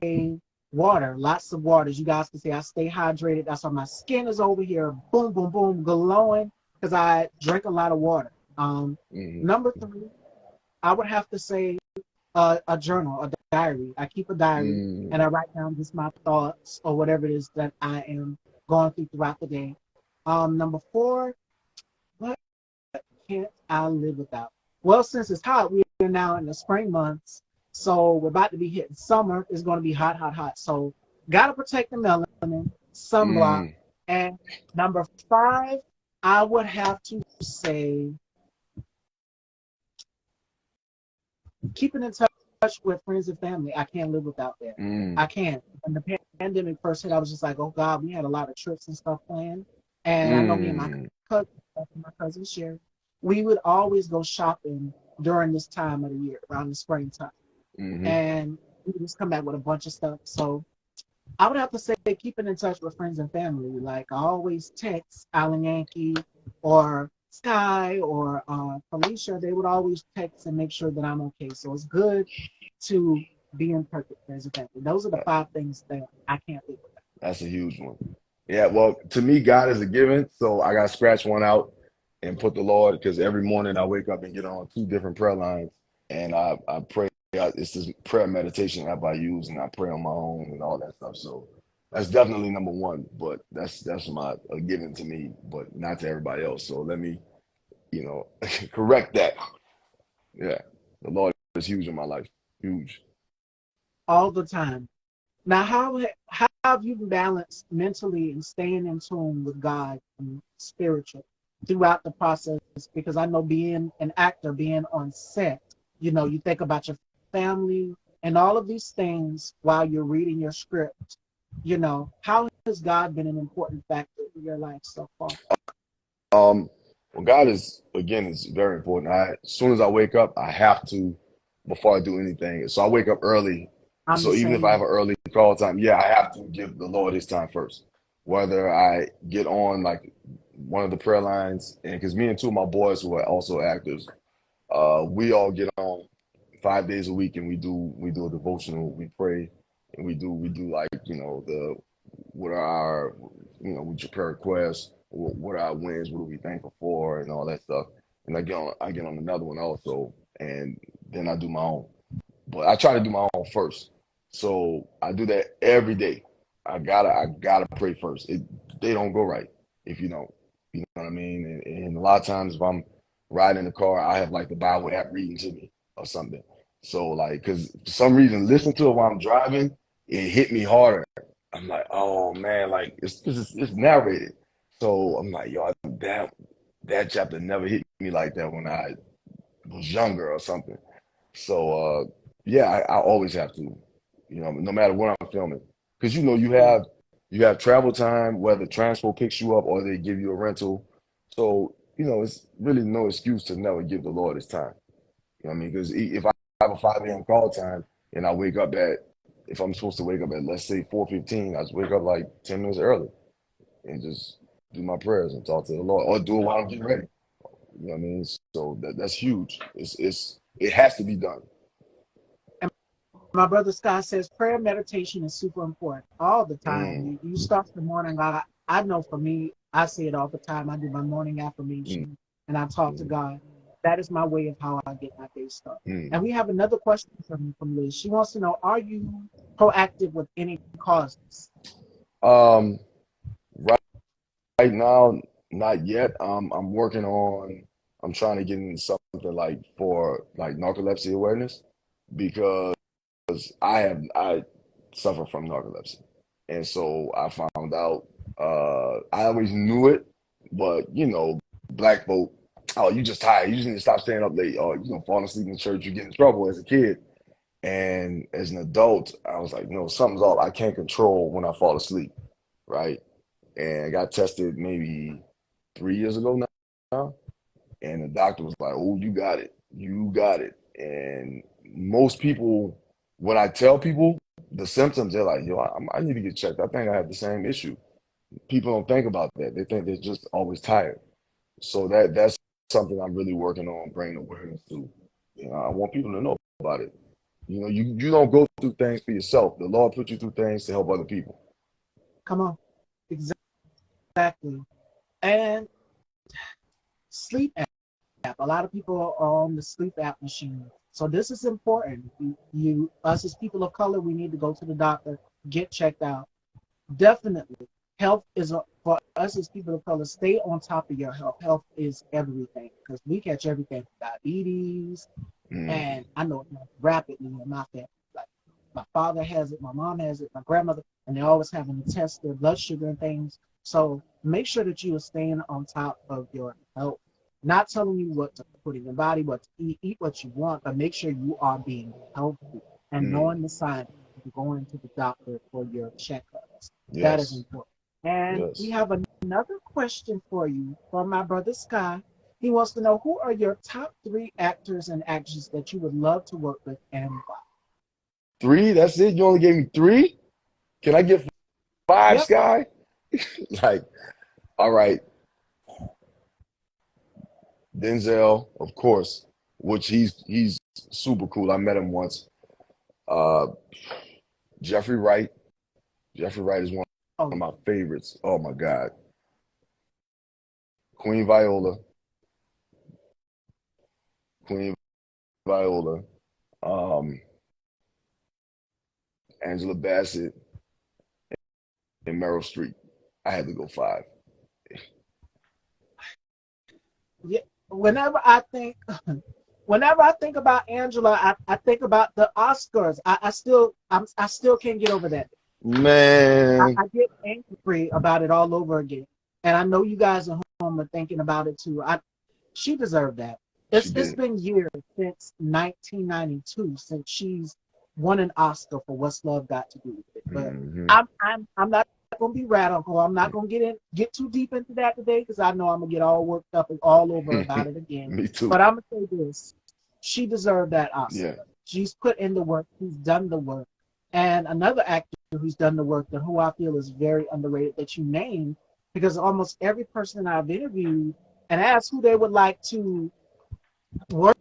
water, lots of water. As you guys can see, I stay hydrated. That's why my skin is over here, boom, boom, boom, glowing, because I drink a lot of water. Hmm. Number three, I would have to say a journal, a diary. I keep a diary and I Mm. write down just my thoughts or whatever it is that I am going through throughout the day. Number four, what can't I live without? Well, since it's hot, we are now in the spring months, so we're about to be hitting summer. It's going to be hot, hot, hot. So, gotta protect the melanin, sunblock, Mm. and number five, I would have to say keeping in touch with friends and family. I can't live without that. I Mm. can't. When the pandemic first hit, I was just like, oh God, we had a lot of trips and stuff planned. And I know me and Mm. my cousin Sherry, we would always go shopping during this time of the year, around the springtime. Hmm. And we would just come back with a bunch of stuff. So I would have to say keeping in touch with friends and family. Like I always text Alan Yankee or Sky or Felicia. They would always text and make sure that I'm okay. So it's good to be in touch with friends and family. Those are the five things that I can't live without. That's a huge one. Yeah, well, to me, God is a given, so I got to scratch one out and put the Lord because every morning I wake up and get on two different prayer lines and I pray it's this prayer meditation app I use, and I pray on my own and all that stuff. So that's definitely number one. But that's my given to me, but not to everybody else. So let me, correct that. Yeah, the Lord is huge in my life, huge. all the time. Now, how have you balanced mentally and staying in tune with God and spiritual throughout the process? Because I know being an actor, being on set, you think about your family and all of these things while you're reading your script. How has God been an important factor in your life so far? Um, well, God is very important. As soon as I wake up, I have to before I do anything. So I wake up early. I'm the So even if same I have way. an early call time, yeah, I have to give the Lord His time first. Whether I get on like one of the prayer lines, and because me and two of my boys who are also actors, we all get on 5 days a week, and we do a devotional. We pray, and we do like the what are our we prepare requests. What are our wins? What are we thankful for, and all that stuff. And I get on another one also, and then I do my own. But I try to do my own first. So I do that every day. I gotta pray first. They don't go right if you don't. You know what I mean? And a lot of times if I'm riding in the car, I have like the Bible app reading to me or something. So like, cause for some reason, listen to it while I'm driving, it hit me harder. I'm like, oh man, like it's narrated. So I'm like, yo, that chapter never hit me like that when I was younger or something. So yeah, I always have to, no matter what I'm filming, because you have travel time, whether transport picks you up or they give you a rental. So it's really no excuse to never give the Lord His time. You know what I mean? Because if I have a 5 a.m. call time and I wake up if I'm supposed to wake up at let's say 4:15, I just wake up like 10 minutes early and just do my prayers and talk to the Lord, or do it while I'm getting ready. You know what I mean? So that's huge. It has to be done. And my brother Scott says prayer meditation is super important all the time. Mm, You start the morning. I know for me, I say it all the time. I do my morning mm, affirmation and I talk to mm, God. That is my way of how I get my day started. mm. And we have another question from Liz. She wants to know, are you proactive with any causes? Um, right, right now, not yet. I'm working on. I'm trying to get into something like for like narcolepsy awareness because I suffer from narcolepsy, and so I found out. I always knew it, but black folk. Oh, you just tired. You just need to stop staying up late, or falling asleep in church. You get in trouble as a kid. And as an adult, I was like, no, something's off. I can't control when I fall asleep, right? And I got tested maybe 3 years ago now, and the doctor was like, "Oh, you got it." And most people, when I tell people the symptoms, they're like, "Yo, I need to get checked. I think I have the same issue." People don't think about that. They think they're just always tired. So that's something I'm really working on bringing awareness to. I want people to know about it. You don't go through things for yourself. The Lord put you through things to help other people. Come on. Exactly. And sleep app. A lot of people are on the sleep app machine. So this is important. Us as people of color, we need to go to the doctor, get checked out. Definitely, health is for us as people of color. Stay on top of your health. Health is everything because we catch everything from diabetes, Mm, and I know it rapidly in my family. Like my father has it, my mom has it, my grandmother, and they're always having to test their blood sugar and things. So make sure that you are staying on top of your health. Not telling you what to put in your body, what to eat what you want, but make sure you are being healthy and mm, knowing the signs of going to the doctor for your checkups. That is yes, important. And we yes. have another question for you from my brother Sky. He wants to know, who are your top three actors and actresses that you would love to work with and why? Three? That's it? You only gave me three? Can I get five, Yep. Sky? Like, all right, Denzel, of course, which he's super cool. I met him once. Uh, Jeffrey Wright. Jeffrey Wright is one Oh, of my favorites. Oh my God. Queen Viola. Queen Viola. um, Angela Bassett, and Meryl Streep. I had to go five. Yeah. Whenever I think, whenever I think about Angela, I think about the Oscars. I still can't get over that. Man, I get angry about it all over again. And I know you guys at home are thinking about it too. She deserved that. she It's did. been years since 1992 since she's won an Oscar for What's Love Got to Do with It. But Hmm. I'm not gonna be radical. I'm not gonna get too deep into that today because I know I'm gonna get all worked up and all over about it again. Me too. But I'm gonna say this: she deserved that Yeah. Oscar. She's put in the work. She's done the work. And another actor who's done the work and who I feel is very underrated that you named, because almost every person I've interviewed and asked who they would like to work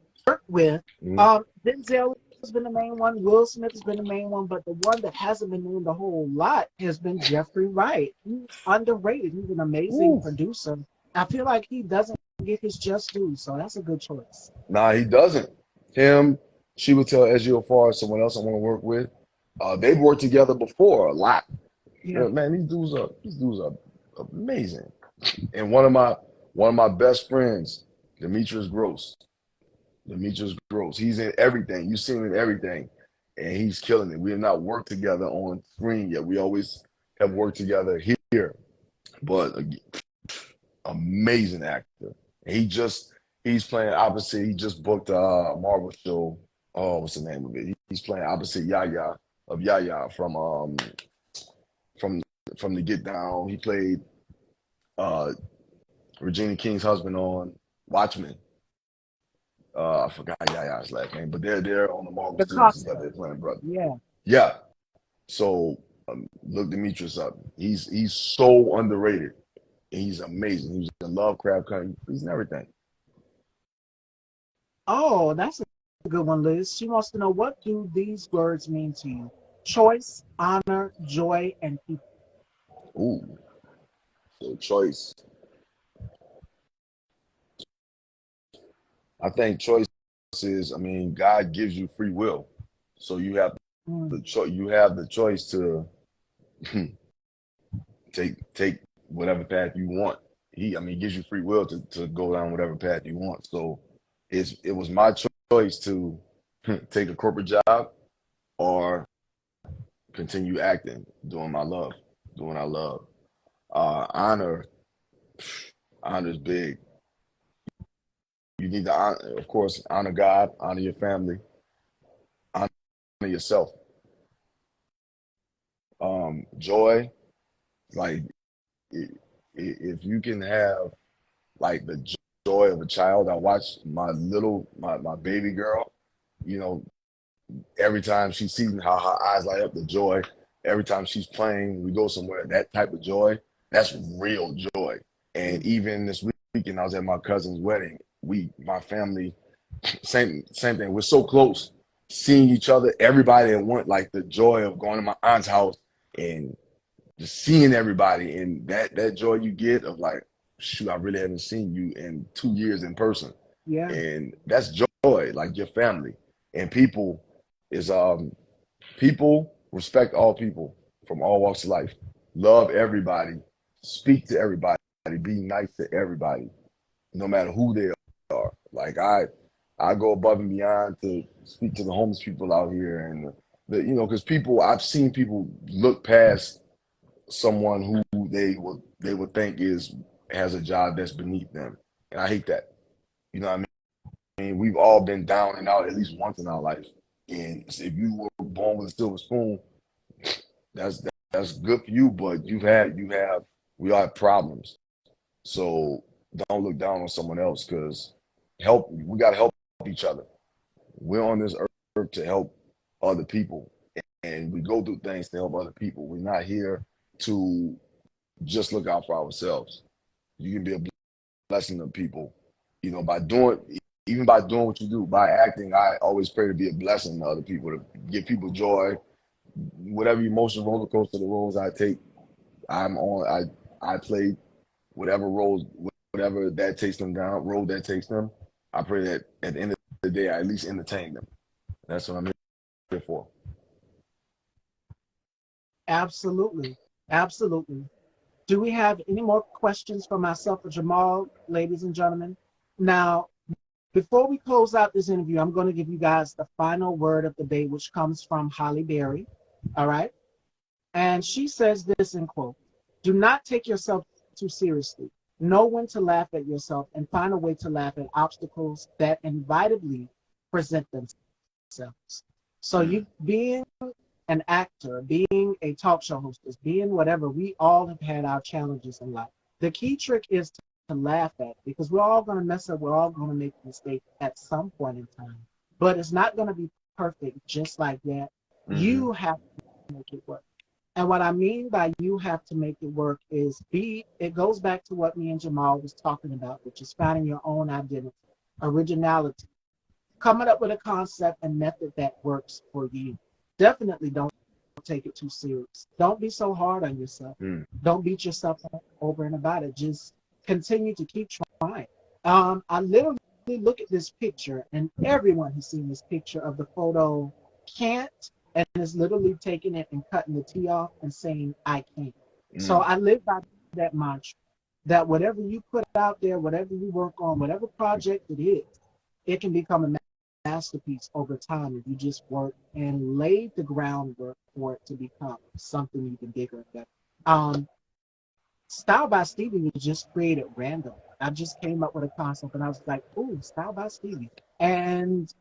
with, Hmm. Denzel has been the main one, Will Smith has been the main one, but the one that hasn't been named a whole lot has been Jeffrey Wright. He's underrated. He's an amazing Woo. producer. I feel like he doesn't get his just due, so that's a good choice. Nah, he doesn't. Him, she would tell Ezio Far, someone else I want to work with. They've worked together before a lot. Yeah. Man, these dudes are amazing. And one of my best friends, Demetrius Gross. Demetrius Gross. He's in everything. You've seen him in everything. And he's killing it. We have not worked together on screen yet. We always have worked together here. But amazing actor. He's playing opposite. He just booked a Marvel show. Oh, what's the name of it? He's playing opposite Yaya of Yaya from from the Get Down. He played uh Regina King's husband on Watchmen. I forgot Yaya's last name, but they're on the Marvel The series together. They're Costa. playing brother. Yeah. Yeah. So look Demetrius up. He's so underrated. He's amazing. He's in Lovecraft Country. He's in everything. Oh, that's a good one, Liz. She wants to know, what do these words mean to you? Choice, honor, joy, and people. Ooh, so choice. I think choice is. I mean, God gives you free will, so you have the Mm, choice. You have the choice to take whatever path you want. I mean, he gives you free will to go down whatever path you want. So it was my choice to take a corporate job or continue acting, doing my love, doing what I love. Honor, honor is big. You need to honor, of course, honor God, honor your family, honor yourself. Joy, like if you can have like the joy of a child. I watch my baby girl, you know, every time she sees me, how her eyes light up, the joy. Every time she's playing, we go somewhere, that type of joy, that's real joy. And even this weekend, I was at my cousin's wedding. My family, same thing. We're so close, seeing each other, everybody at once, like the joy of going to my aunt's house and just seeing everybody, and that joy you get of like, shoot, I really haven't seen you in 2 years in person, yeah, and that's joy, like your family and people is people respect all people from all walks of life, love everybody, speak to everybody, be nice to everybody, no matter who they are. Like I go above and beyond to speak to the homeless people out here, and because people I've seen people look past someone who they would think has a job that's beneath them, and I hate that. You know what I mean? We've all been down and out at least once in our life, and if you were born with a silver spoon, that's that's good for you. But we all have problems, so don't look down on someone else because we got to help each other. We're on this earth to help other people, and we go through things to help other people. We're not here to just look out for ourselves. You can be a blessing to people, even by doing what you do, by acting. I always pray to be a blessing to other people, to give people joy. Whatever emotional roller coaster the roles I take, I'm on. I play whatever roles, whatever that takes them down, road that takes them. I pray that at the end of the day, I at least entertain them. That's what I'm here for. Absolutely. Absolutely. Do we have any more questions for myself or Jamal, ladies and gentlemen? Now, before we close out this interview, I'm going to give you guys the final word of the day, which comes from Holly Berry. All right. And she says this in quote: "Do not take yourself too seriously. Know when to laugh at yourself and find a way to laugh at obstacles that inevitably present themselves." So Mm. you being an actor, being a talk show hostess, being whatever, we all have had our challenges in life. The key trick is to laugh at it, because we're all going to mess up. We're all going to make mistakes at some point in time. But it's not going to be perfect just like that. Mm-hmm. You have to make it work. And what I mean by you have to make it work is it goes back to what me and Jamal was talking about, which is finding your own identity, originality, coming up with a concept and method that works for you. Definitely don't take it too serious. Don't be so hard on yourself. Mm. Don't beat yourself up over and about it. Just continue to keep trying. I literally look at this picture, and everyone has seen this picture of the photo can't, and is literally taking it and cutting the T off and saying, I can't. So Mm. I live by that mantra that whatever you put out there, whatever you work on, whatever project it is, it can become a masterpiece over time if you just work and lay the groundwork for it to become something even bigger and better. Um, Style by Stevie was just created random. I just came up with a concept and I was like, ooh, Style by Stevie. And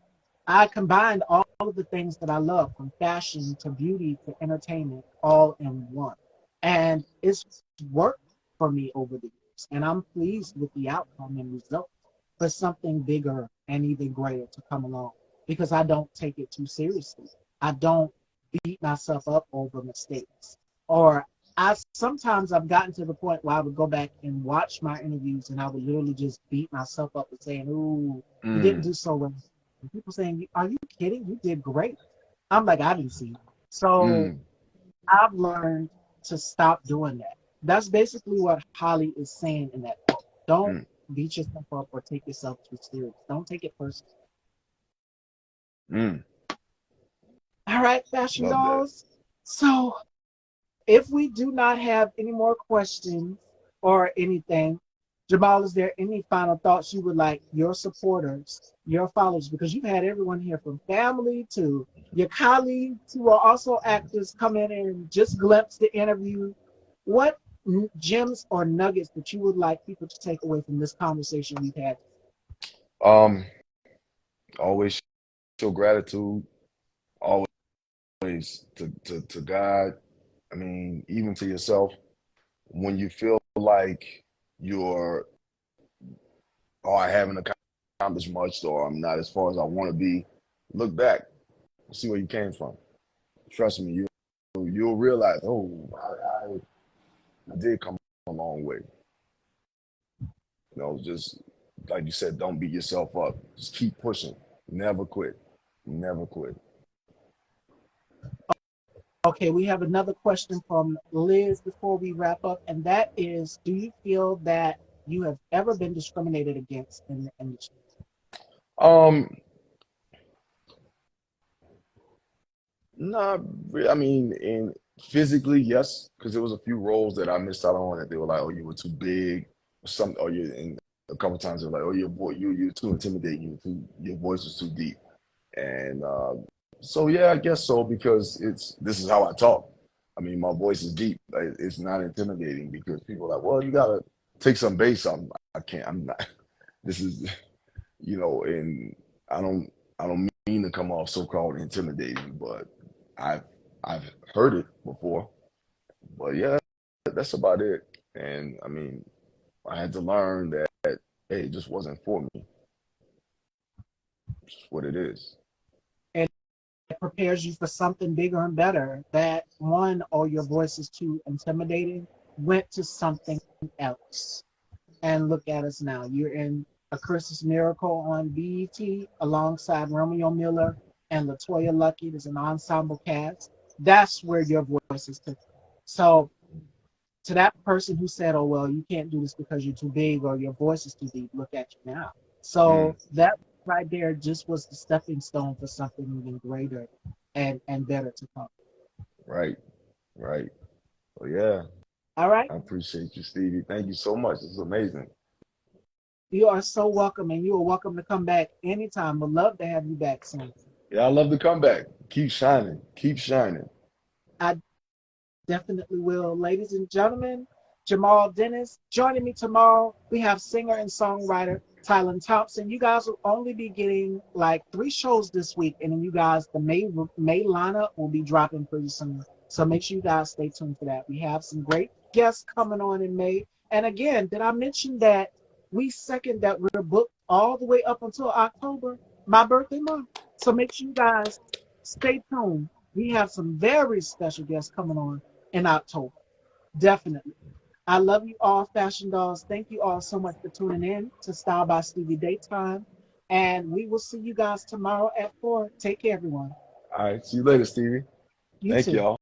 I combined all of the things that I love, from fashion to beauty to entertainment, all in one. And it's worked for me over the years. And I'm pleased with the outcome and result for something bigger and even greater to come along, because I don't take it too seriously. I don't beat myself up over mistakes. Or I've gotten to the point where I would go back and watch my interviews and I would literally just beat myself up and saying, ooh, you didn't Mm. do so well. And people saying, are you kidding? You did great. I'm like, I didn't see it. So Mm. I've learned to stop doing that. That's basically what Holly is saying in that quote. Don't Mm. beat yourself up or take yourself too serious. Don't take it personally. Mm. All right, fashion Love that. dolls. So if we do not have any more questions or anything, Jamal, is there any final thoughts you would like your supporters, your followers, because you've had everyone here from family to your colleagues who are also actors come in and just glimpse the interview. What gems or nuggets that you would like people to take away from this conversation we've had? Um, always show gratitude. Always to God. I mean, even to yourself. When you feel like you're, oh, I haven't accomplished much, or I'm not as far as I want to be, look back, see where you came from. Trust me, you'll realize, oh, I did come a long way. Just like you said, don't beat yourself up. Just keep pushing. Never quit. Never quit. Okay, we have another question from Liz before we wrap up, and that is, do you feel that you have ever been discriminated against in the industry? Um, Not really. I mean, in physically, yes, because there was a few roles that I missed out on that they were like, "Oh, you were too big," or something. Or you, and a couple times they were like, "Oh, you're too intimidating. Your voice is too deep." And so, yeah, I guess so, because this is how I talk. I mean, my voice is deep. It's not intimidating because people are like, "Well, you gotta take some bass." I can't. I'm not. This is, and I don't. I don't mean to come off so-called intimidating, but I've I've heard it before, but yeah, that's about it. And I mean, I had to learn that, hey, it just wasn't for me. It's just what it is. And it prepares you for something bigger and better. That one, or your voice is too intimidating, went to something else. And look at us now. You're in A Christmas Miracle on BET alongside Romeo Miller and Latoya Lucky. There's an ensemble cast. That's where your voice is taken. So to that person who said, oh, well, you can't do this because you're too big or your voice is too deep, look at you now. Mm, So that right there just was the stepping stone for something even greater and better to come. Right, right. Well, yeah, All right. I appreciate you, Stevie. Thank you so much. This is amazing. You are so welcome, and you are welcome to come back anytime. Would love to have you back soon. Yeah, I love the comeback. Keep shining. Keep shining. I definitely will. Ladies and gentlemen, Jamal Dennis joining me tomorrow. We have singer and songwriter Tylen Thompson. You guys will only be getting like 3 shows this week, and then you guys, the May lineup will be dropping pretty soon. So make sure you guys stay tuned for that. We have some great guests coming on in May. And again, did I mention that we second that we're booked all the way up until October, my birthday month? So make sure you guys stay tuned. We have some very special guests coming on in October. Definitely. I love you all, Fashion Dolls. Thank you all so much for tuning in to Style by Stevie Daytime. And we will see you guys tomorrow at 4. Take care, everyone. All right. See you later, Stevie. You Thank too. y'all.